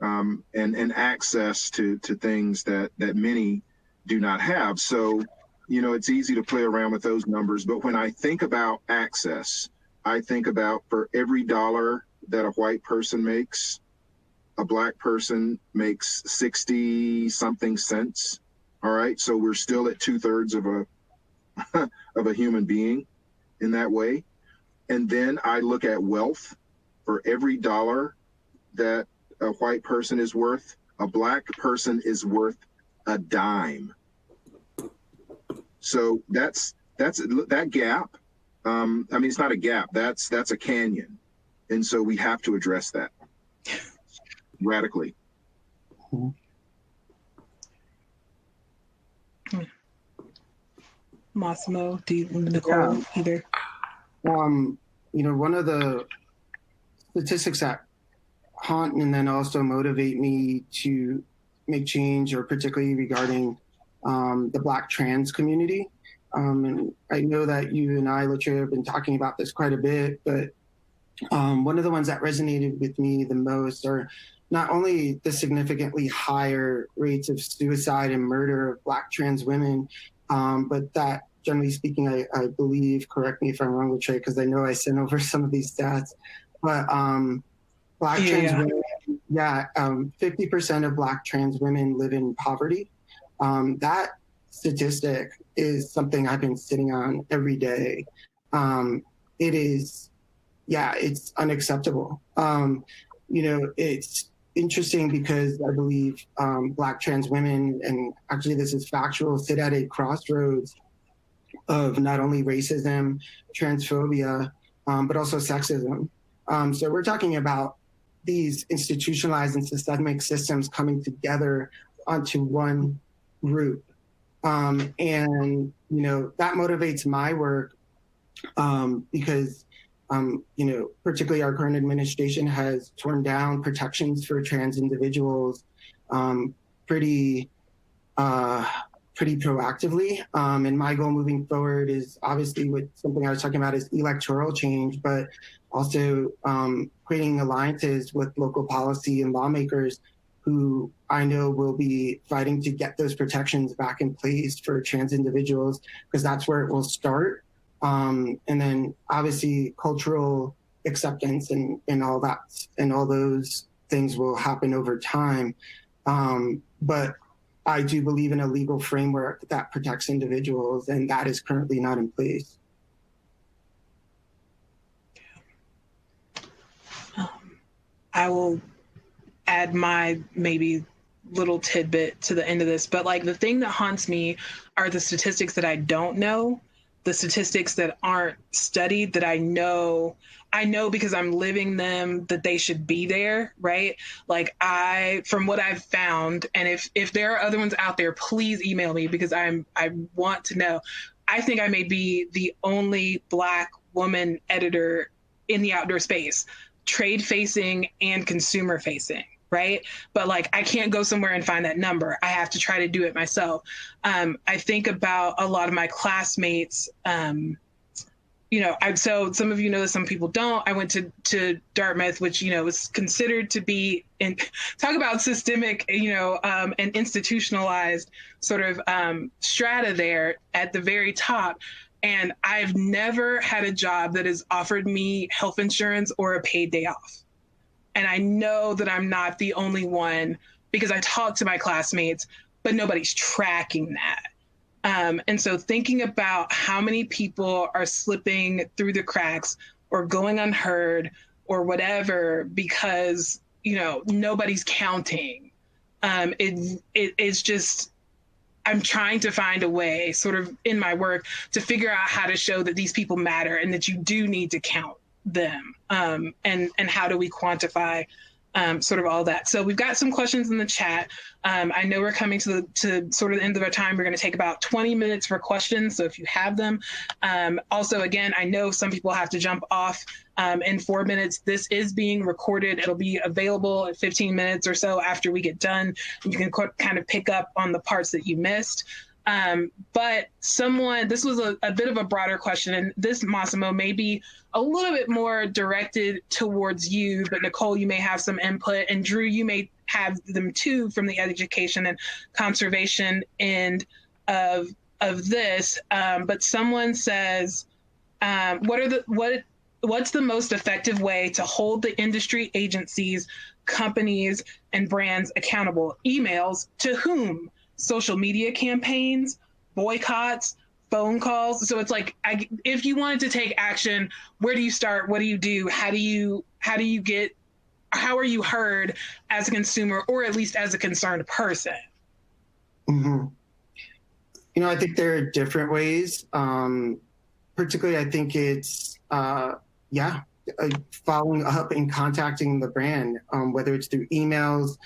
and access to things that many do not have. So, you know, it's easy to play around with those numbers. But when I think about access, I think about for every dollar that a white person makes, a black person makes 60 something cents. All right. So we're still at 2/3 of a human being in that way. And then I look at wealth. For every dollar that a white person is worth, a black person is worth a dime. So that's that gap. I mean, it's not a gap. That's a canyon, and so we have to address that radically. Massimo, Nicole, either? You know, one of the statistics that haunt and then also motivate me to make change, or particularly regarding the Black trans community. And I know that you and I, Latria, have been talking about this quite a bit, but one of the ones that resonated with me the most are not only the significantly higher rates of suicide and murder of Black trans women, but that, generally speaking, I believe, correct me if I'm wrong, Latria, because I know I sent over some of these stats, but Black trans women, 50% of Black trans women live in poverty. That statistic is something I've been sitting on every day. It is, it's unacceptable. You know, it's interesting because I believe Black trans women, and actually this is factual, sit at a crossroads of not only racism, transphobia, but also sexism. So we're talking about these institutionalized and systemic systems coming together onto one group. And, you know, that motivates my work because, you know, particularly our current administration has torn down protections for trans individuals pretty proactively. And my goal moving forward is obviously with something I was talking about is electoral change, but also creating alliances with local policy and lawmakers who I know will be fighting to get those protections back in place for trans individuals, because that's where it will start. And then obviously cultural acceptance and all that and all those things will happen over time. But I do believe in a legal framework that protects individuals, and that is currently not in place. I will add my maybe little tidbit to the end of this, but like the thing that haunts me are the statistics that I don't know, the statistics that aren't studied, that I know because I'm living them, that they should be there, right? Like from what I've found, and if there are other ones out there, please email me because I want to know. I think I may be the only Black woman editor in the outdoor space, trade facing and consumer facing, right? But like, I can't go somewhere and find that number. I have to try to do it myself. I think about a lot of my classmates, so some of you know this, some people don't. I went to Dartmouth, which, is considered to be, and talk about systemic, and institutionalized sort of strata there at the very top. And I've never had a job that has offered me health insurance or a paid day off. And I know that I'm not the only one, because I talk to my classmates, but nobody's tracking that. And so thinking about how many people are slipping through the cracks or going unheard or whatever because, nobody's counting. It's just, I'm trying to find a way sort of in my work to figure out how to show that these people matter and that you do need to count them. And how do we quantify sort of all that. So we've got some questions in the chat. I know we're coming to sort of the end of our time. We're going to take about 20 minutes for questions. So if you have them, also, again, I know some people have to jump off in 4 minutes. This is being recorded. It'll be available in 15 minutes or so after we get done. You can kind of pick up on the parts that you missed. But this was a bit of a broader question, and this, Massimo, may be a little bit more directed towards you, but Nicole, you may have some input, and Drew, you may have them too from the education and conservation end of this. But someone says, what's the most effective way to hold the industry agencies, companies, and brands accountable? Emails to whom? Social media campaigns, boycotts, phone calls. So it's like, if you wanted to take action, where do you start? What do you do? How are you heard as a consumer, or at least as a concerned person? Mm-hmm. I think there are different ways. Particularly, I think it's, following up and contacting the brand, whether it's through emails,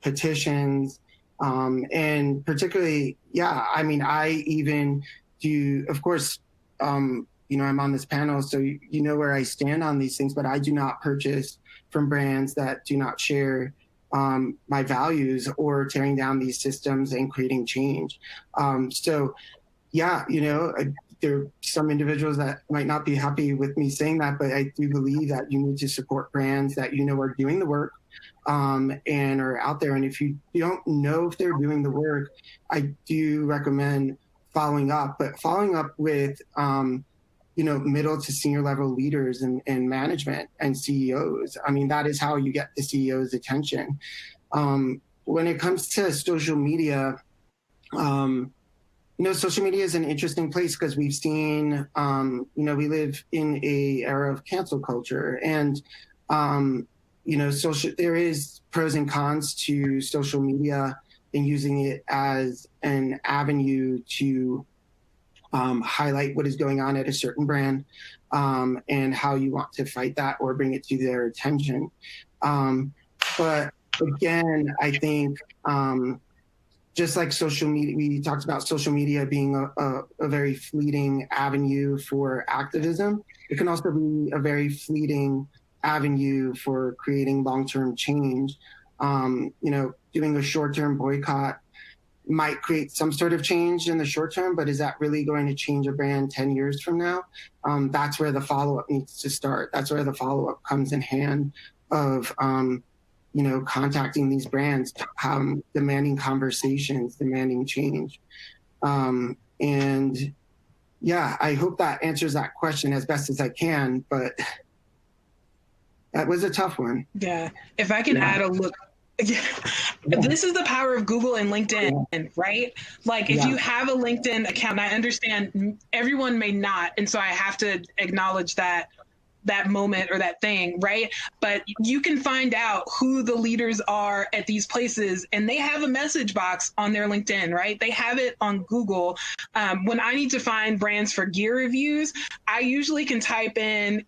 petitions, and particularly, I even do, of course, I'm on this panel, so you know where I stand on these things, but I do not purchase from brands that do not share my values or tearing down these systems and creating change. There are some individuals that might not be happy with me saying that, but I do believe that you need to support brands that are doing the work and are out there. And if you don't know if they're doing the work, I do recommend following up, but following up with, middle to senior level leaders and management and CEOs. That is how you get the CEO's attention. When it comes to social media, social media is an interesting place because we've seen, we live in an era of cancel culture, and, there is pros and cons to social media and using it as an avenue to highlight what is going on at a certain brand and how you want to fight that or bring it to their attention. But again, I think just like social media, we talked about social media being a very fleeting avenue for activism. It can also be a very fleeting avenue for creating long-term change. Doing a short-term boycott might create some sort of change in the short term, but is that really going to change a brand 10 years from now? That's where the follow-up needs to start. That's where the follow-up comes in hand of, contacting these brands, demanding conversations, demanding change. I hope that answers that question as best as I can, but that was a tough one. Yeah. If I can add a look. Yeah. This is the power of Google and LinkedIn, right? Like if you have a LinkedIn account, I understand everyone may not. And so I have to acknowledge that moment or that thing, right? But you can find out who the leaders are at these places, and they have a message box on their LinkedIn, right? They have it on Google. When I need to find brands for gear reviews, I usually can type in,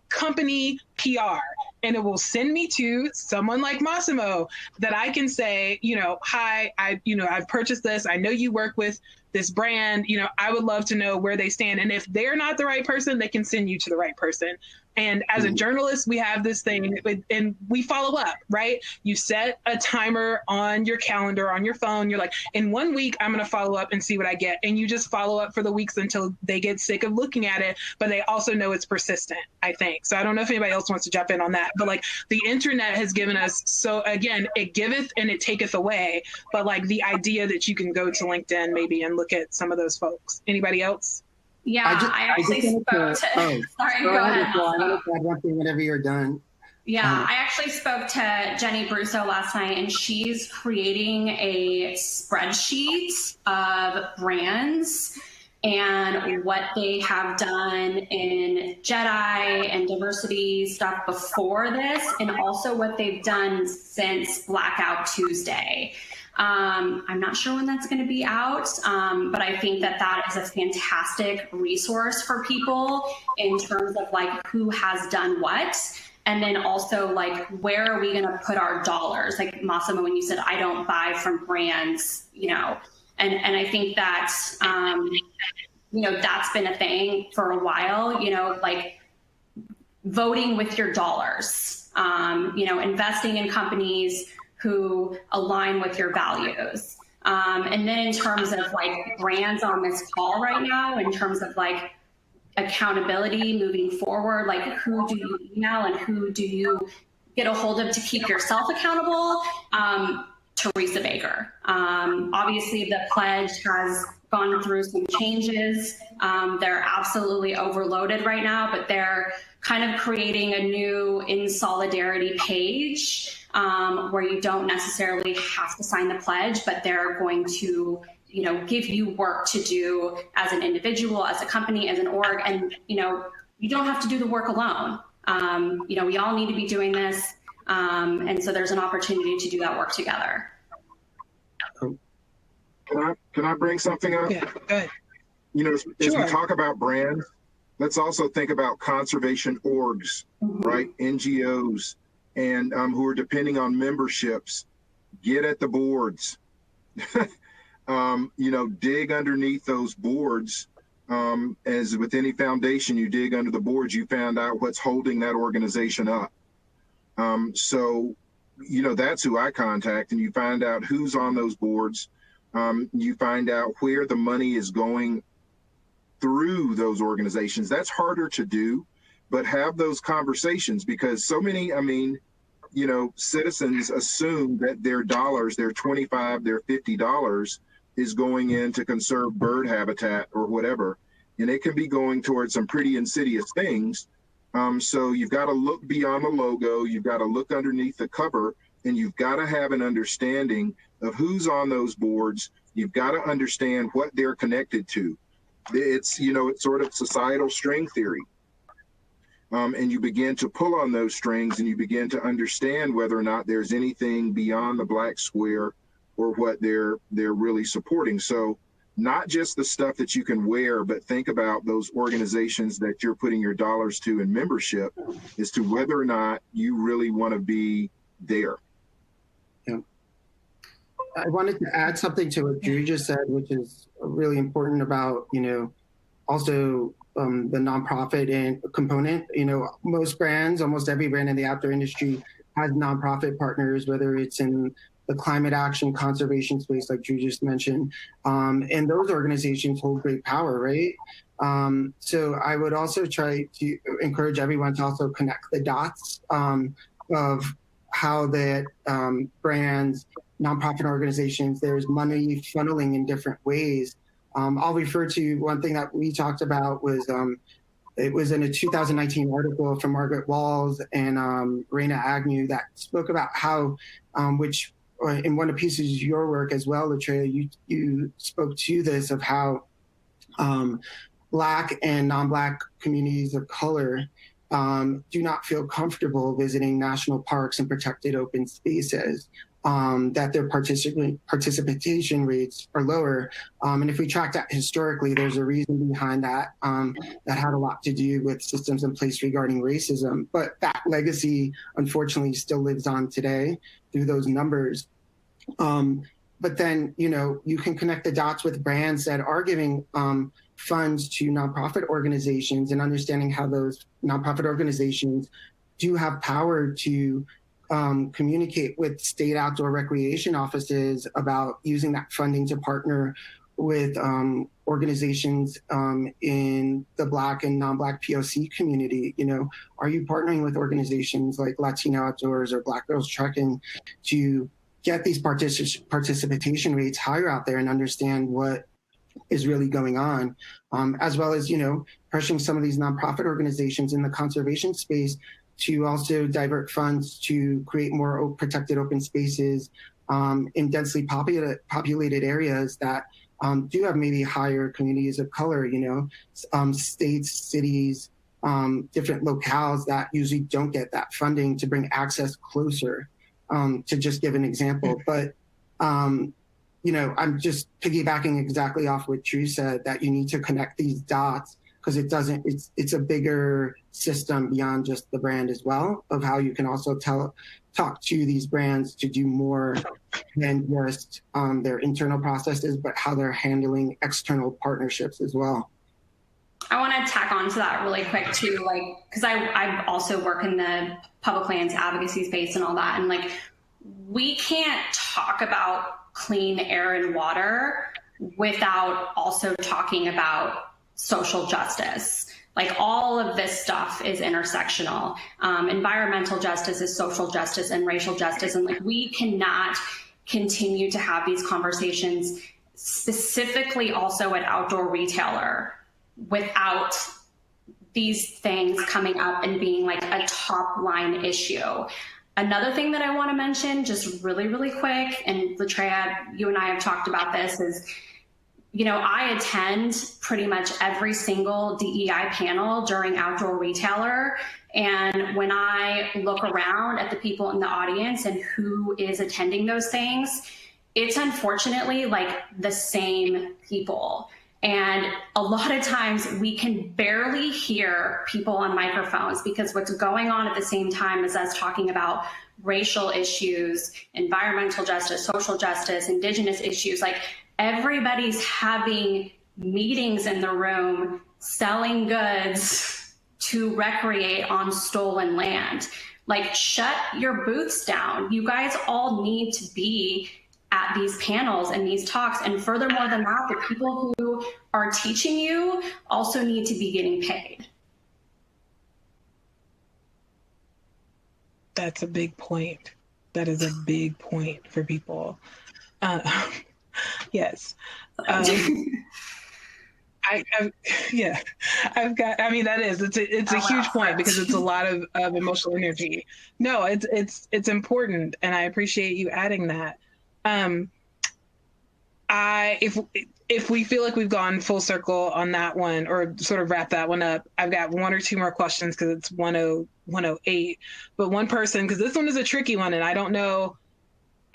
company PR, and it will send me to someone like Massimo that I can say, hi, I've purchased this. I know you work with this brand, you know, I would love to know where they stand. And if they're not the right person, they can send you to the right person. And as a journalist, we have this thing and we follow up, right? You set a timer on your calendar, on your phone. You're like, in 1 week, I'm going to follow up and see what I get. And you just follow up for the weeks until they get sick of looking at it. But they also know it's persistent, I think. So I don't know if anybody else wants to jump in on that. But like the internet has given us, so again, it giveth and it taketh away. But like the idea that you can go to LinkedIn maybe and look at some of those folks. Anybody else? Yeah, I actually spoke to sorry, go ahead. I want to add one thing whenever you're done. Yeah, I actually spoke to Jenny Brusso last night, and she's creating a spreadsheet of brands and what they have done in Jedi and diversity stuff before this, and also what they've done since Blackout Tuesday. I'm not sure when that's going to be out, but I think that that is a fantastic resource for people in terms of like who has done what. And then also like, where are we going to put our dollars? Like Massimo, when you said, I don't buy from brands, you know, and I think that, you know, that's been a thing for a while, you know, like voting with your dollars, you know, investing in companies who align with your values. And then in terms of like brands on this call right now, in terms of like accountability moving forward, like who do you email and who do you get a hold of to keep yourself accountable? Teresa Baker. Obviously the pledge has gone through some changes. They're absolutely overloaded right now, but they're kind of creating a new In Solidarity page where you don't necessarily have to sign the pledge, but they're going to, you know, give you work to do as an individual, as a company, as an org, and, you know, you don't have to do the work alone. You know, we all need to be doing this, and so there's an opportunity to do that work together. Can I bring something up? Yeah, go ahead. You know, as we talk about brands, let's also think about conservation orgs, right? NGOs, and who are depending on memberships. Get at the boards. You know, dig underneath those boards. As with any foundation, you dig under the boards, you found out what's holding that organization up. So, you know, that's who I contact, and you find out who's on those boards. You find out where the money is going through those organizations. That's harder to do, but have those conversations, because so many, I mean, you know, citizens assume that their dollars, their $25, their $50 is going in to conserve bird habitat or whatever. And it can be going towards some pretty insidious things. So you've got to look beyond the logo. You've got to look underneath the cover, and you've got to have an understanding of who's on those boards. You've got to understand what they're connected to. It's, you know, it's sort of societal string theory. And you begin to pull on those strings, and you begin to understand whether or not there's anything beyond the black square or what they're really supporting. So not just the stuff that you can wear, but think about those organizations that you're putting your dollars to in membership as to whether or not you really want to be there. Yeah. I wanted to add something to what Drew just said, which is really important about, you know, also the nonprofit and component. You know, most brands, almost every brand in the outdoor industry has nonprofit partners, whether it's in the climate action conservation space, like Drew just mentioned. And those organizations hold great power, right? So I would also try to encourage everyone to also connect the dots of how that brands, nonprofit organizations, there's money funneling in different ways. I'll refer to one thing that we talked about was, it was in a 2019 article from Margaret Walls and Raina Agnew that spoke about how, which in one of the pieces of your work as well, Latria, you spoke to this of how Black and non-Black communities of color do not feel comfortable visiting national parks and protected open spaces, that their participation rates are lower. And if we track that historically, there's a reason behind that, that had a lot to do with systems in place regarding racism. But that legacy, unfortunately, still lives on today through those numbers. but then, you know, you can connect the dots with brands that are giving funds to nonprofit organizations and understanding how those nonprofit organizations do have power to communicate with state outdoor recreation offices about using that funding to partner with organizations in the Black and non-Black POC community. You know, are you partnering with organizations like Latino Outdoors or Black Girls Trekking to get these participation rates higher out there and understand what is really going on, as well as, you know, pressuring some of these nonprofit organizations in the conservation space to also divert funds to create more protected open spaces in densely populated areas that do have maybe higher communities of color, you know, states, cities, different locales that usually don't get that funding to bring access closer, to just give an example. But, you know, I'm just piggybacking exactly off what Drew said, that you need to connect these dots because it's a bigger system beyond just the brand as well, of how you can also talk to these brands to do more than just their internal processes, but how they're handling external partnerships as well. I want to tack on to that really quick too, like, because I also work in the public lands advocacy space and all that, and like, we can't talk about clean air and water without also talking about social justice. Like, all of this stuff is intersectional. Environmental justice is social justice and racial justice. And like, we cannot continue to have these conversations specifically also at outdoor retailer without these things coming up and being like a top line issue. Another thing that I want to mention just really, really quick, and Latria, you and I have talked about this, is, you know, I attend pretty much every single DEI panel during Outdoor Retailer. And when I look around at the people in the audience and who is attending those things, it's unfortunately like the same people. And a lot of times we can barely hear people on microphones because what's going on at the same time is us talking about racial issues, environmental justice, social justice, indigenous issues. Like, everybody's having meetings in the room selling goods to recreate on stolen land. Like, shut your booths down. You guys all need to be at these panels and these talks. And furthermore than that, the people who are teaching you also need to be getting paid. That's a big point. That is a big point for people. Yes. It's a huge point because it's a lot of emotional energy. No, it's important. And I appreciate you adding that. If we feel like we've gone full circle on that one, or sort of wrap that one up, I've got one or two more questions because it's 108. But one person, because this one is a tricky one and I don't know,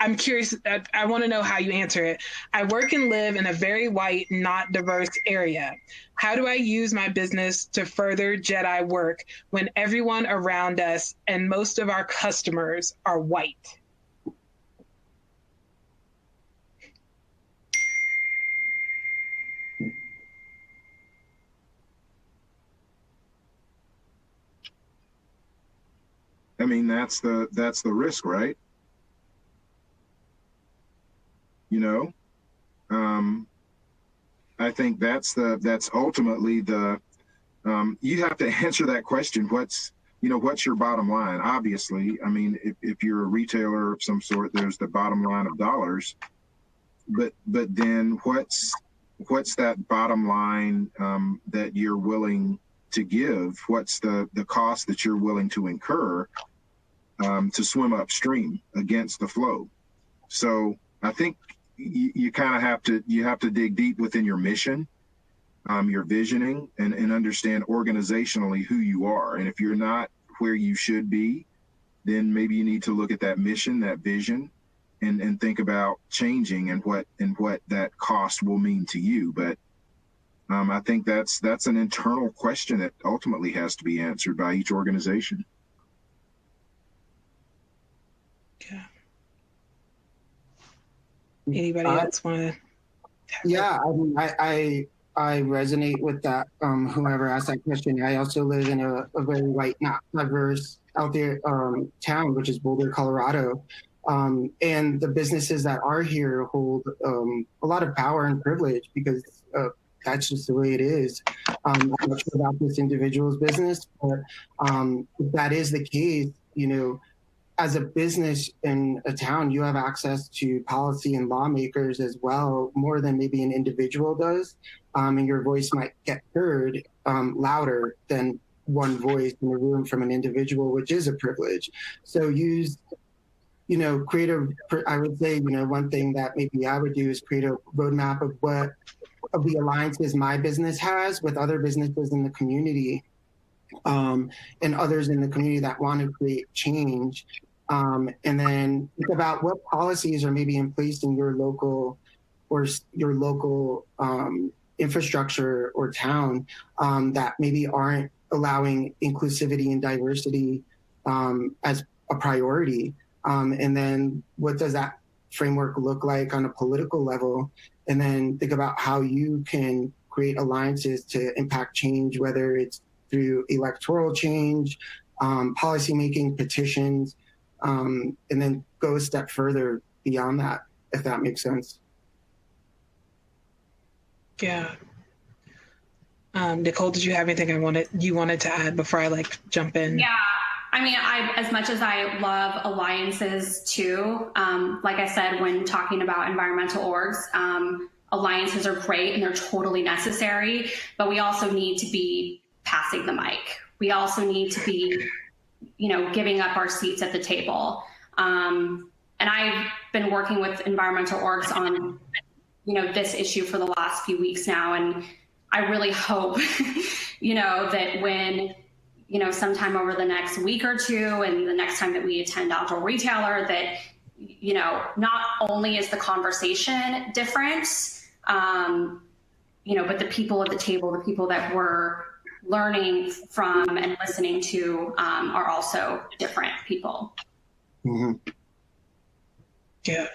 I'm curious, I want to know how you answer it. I work and live in a very white, not diverse area. How do I use my business to further Jedi work when everyone around us and most of our customers are white? I mean, that's the risk, right? You know, I think that's ultimately the, you have to answer that question. What's your bottom line? Obviously, I mean, if you're a retailer of some sort, there's the bottom line of dollars, but then what's that bottom line that you're willing to give? What's the cost that you're willing to incur to swim upstream against the flow? So I think you kind of have to dig deep within your mission, your visioning, and understand organizationally who you are. And if you're not where you should be, then maybe you need to look at that mission, that vision, and think about changing and what that cost will mean to you. But I think that's an internal question that ultimately has to be answered by each organization. Yeah. Anybody else want to? Yeah, I mean, I resonate with that. Whoever asked that question. I also live in a very white, not diverse out there town, which is Boulder, Colorado. And the businesses that are here hold a lot of power and privilege because that's just the way it is. I'm not sure about this individual's business, but if that is the case, as a business in a town, you have access to policy and lawmakers as well, more than maybe an individual does. And your voice might get heard louder than one voice in the room from an individual, which is a privilege. So I would say, one thing that maybe I would do is create a roadmap of the alliances my business has with other businesses in the community and others in the community that want to create change. And then think about what policies are maybe in place in your local infrastructure or town that maybe aren't allowing inclusivity and diversity as a priority. And then what does that framework look like on a political level? And then think about how you can create alliances to impact change, whether it's through electoral change, policymaking, petitions, and then go a step further beyond that, if that makes sense. Yeah. Nicole, did you have anything you wanted to add before I jump in? Yeah. I mean, as much as I love alliances too, like I said, when talking about environmental orgs, alliances are great and they're totally necessary, but we also need to be passing the mic. We also need to be, giving up our seats at the table. And I've been working with environmental orgs on, this issue for the last few weeks now. And I really hope, that when, sometime over the next week or two and the next time that we attend Outdoor Retailer, that, not only is the conversation different, but the people at the table, the people that we're learning from and listening to are also different people. Mm-hmm. Yeah.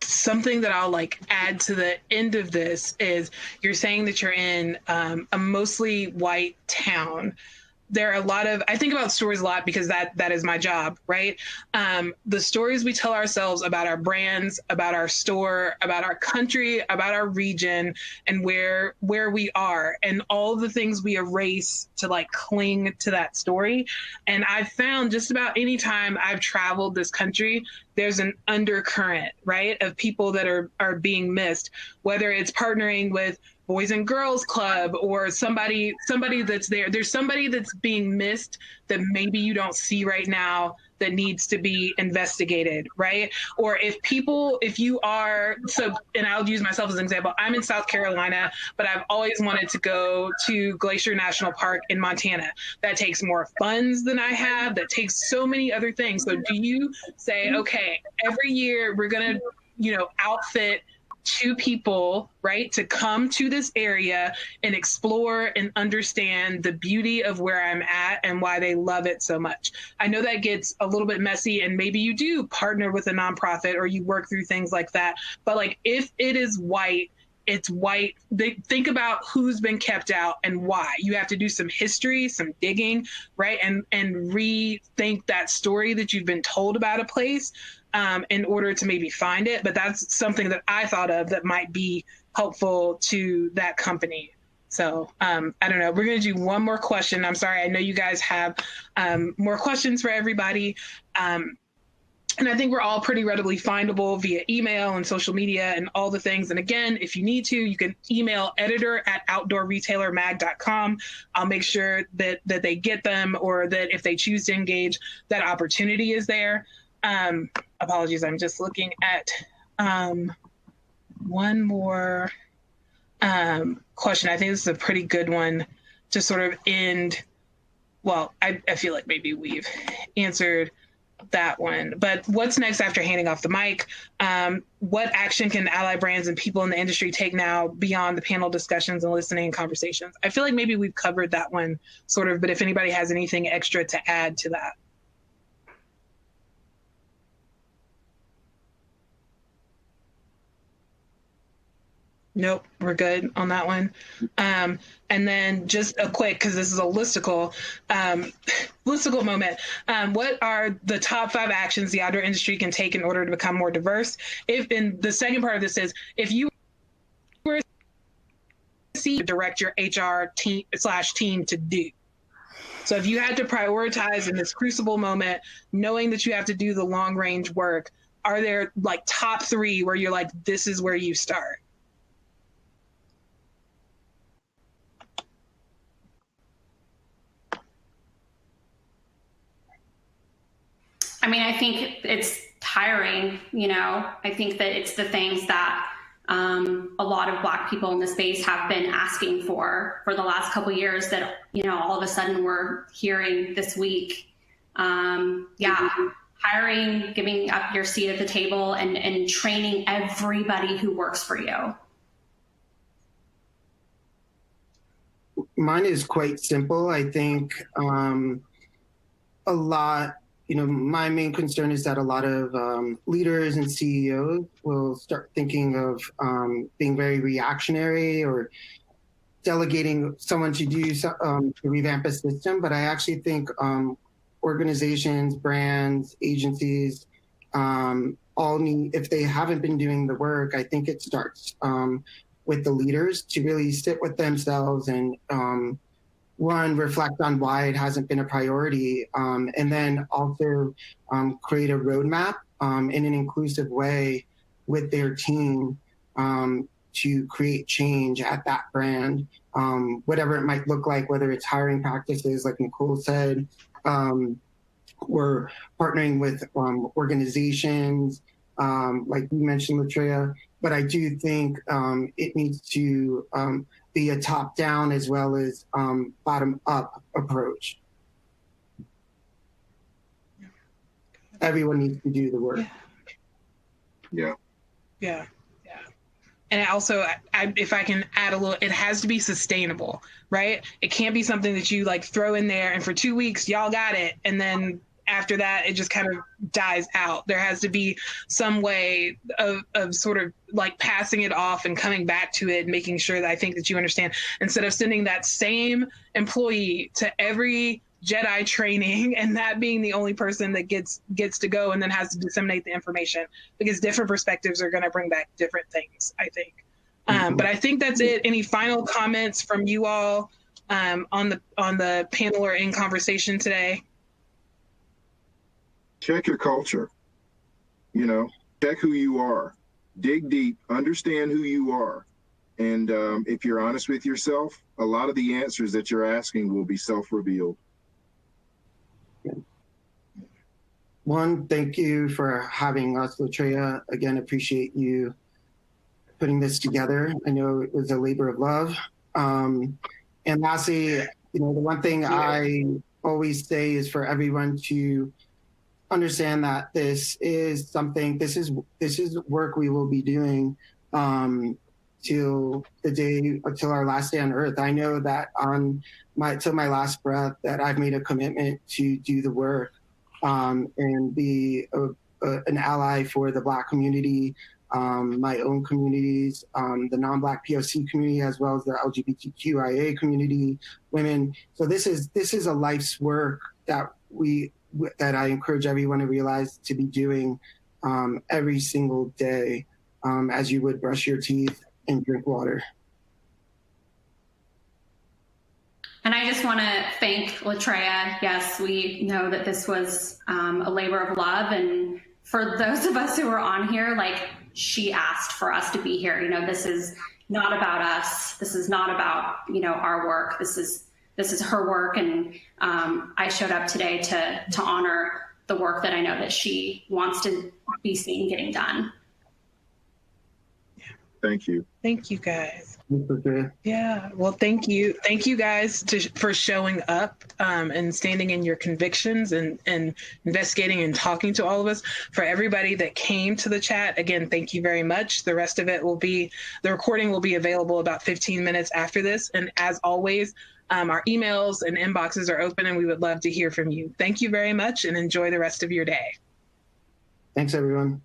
Something that I'll add to the end of this is you're saying that you're in a mostly white town. There are I think about stories a lot because that is my job, right? The stories we tell ourselves about our brands, about our store, about our country, about our region, and where we are, and all the things we erase to cling to that story. And I've found just about any time I've traveled this country, there's an undercurrent, right, of people that are being missed, whether it's partnering with Boys and Girls Club or somebody that's there. There's somebody that's being missed that maybe you don't see right now that needs to be investigated, right? Or if you are, and I'll use myself as an example, I'm in South Carolina, but I've always wanted to go to Glacier National Park in Montana. That takes more funds than I have, that takes so many other things. So do you say, okay, every year we're gonna, outfit 2 people, right, to come to this area and explore and understand the beauty of where I'm at and why they love it so much. I know that gets a little bit messy, and maybe you do partner with a nonprofit or you work through things like that. But if it is white, it's white. Think about who's been kept out and why. You have to do some history, some digging, right, and rethink that story that you've been told about a place in order to maybe find it. But that's something that I thought of that might be helpful to that company. So I don't know. We're going to do one more question. I'm sorry. I know you guys have more questions for everybody. And I think we're all pretty readily findable via email and social media and all the things. And again, if you need to, you can email editor@outdoorretailermag.com. I'll make sure that they get them, or that if they choose to engage, that opportunity is there. Apologies, I'm just looking at one more question. I think this is a pretty good one to sort of end. Well, I feel like maybe we've answered that one, but what's next after handing off the mic? What action can ally brands and people in the industry take now beyond the panel discussions and listening and conversations? I feel like maybe we've covered that one sort of, but if anybody has anything extra to add to that. Nope, we're good on that one. And then just a quick, because this is a listicle moment. What are the top 5 actions the outdoor industry can take in order to become more diverse? And the second part of this is, if you were to direct your HR team to do. So if you had to prioritize in this crucible moment, knowing that you have to do the long range work, are there like top 3 where you're like, this is where you start? I mean, I think it's tiring, I think that it's the things that a lot of Black people in the space have been asking for the last couple of years that, all of a sudden we're hearing this week. Hiring, giving up your seat at the table, and training everybody who works for you. Mine is quite simple. I think a lot, my main concern is that a lot of leaders and CEOs will start thinking of being very reactionary or delegating someone to do to revamp a system. But I actually think organizations, brands, agencies, all need, if they haven't been doing the work, I think it starts with the leaders to really sit with themselves and one, reflect on why it hasn't been a priority, and then also create a roadmap in an inclusive way with their team to create change at that brand, whatever it might look like, whether it's hiring practices, like Nicole said, we're partnering with organizations, like you mentioned, Latria, but I do think it needs to be a top-down as well as bottom-up approach. Everyone needs to do the work. Yeah. And also, if I can add a little, it has to be sustainable, right? It can't be something that you like throw in there and for 2 weeks, y'all got it. And then after that, it just kind of dies out. There has to be some way of sort of like passing it off and coming back to it, making sure that I think that you understand, instead of sending that same employee to every Jedi training and that being the only person that gets to go and then has to disseminate the information, because different perspectives are going to bring back different things, I think. But I think that's it. Any final comments from you all on the panel or in conversation today? Check your culture, check who you are, dig deep, understand who you are. And if you're honest with yourself, a lot of the answers that you're asking will be self-revealed. One, thank you for having us, Latria. Again, appreciate you putting this together. I know it was a labor of love. And lastly, the one thing I always say is for everyone to understand that this is work we will be doing till our last day on earth. I know that till my last breath that I've made a commitment to do the work and be an ally for the Black community, my own communities, the non-Black POC community, as well as the LGBTQIA community, women. So this is a life's work that I encourage everyone to realize to be doing every single day as you would brush your teeth and drink water. And I just want to thank Latria. Yes, we know that this was a labor of love. And for those of us who are on here, like, she asked for us to be here. This is not about us. This is not about, our work. This is her work. And I showed up today to honor the work that I know that she wants to be seen getting done. Thank you. Thank you, guys. Okay. Yeah, well, thank you. Thank you guys for showing up and standing in your convictions and investigating and talking to all of us. For everybody that came to the chat, again, thank you very much. The rest of it the recording will be available about 15 minutes after this. And as always, our emails and inboxes are open and we would love to hear from you. Thank you very much and enjoy the rest of your day. Thanks, everyone.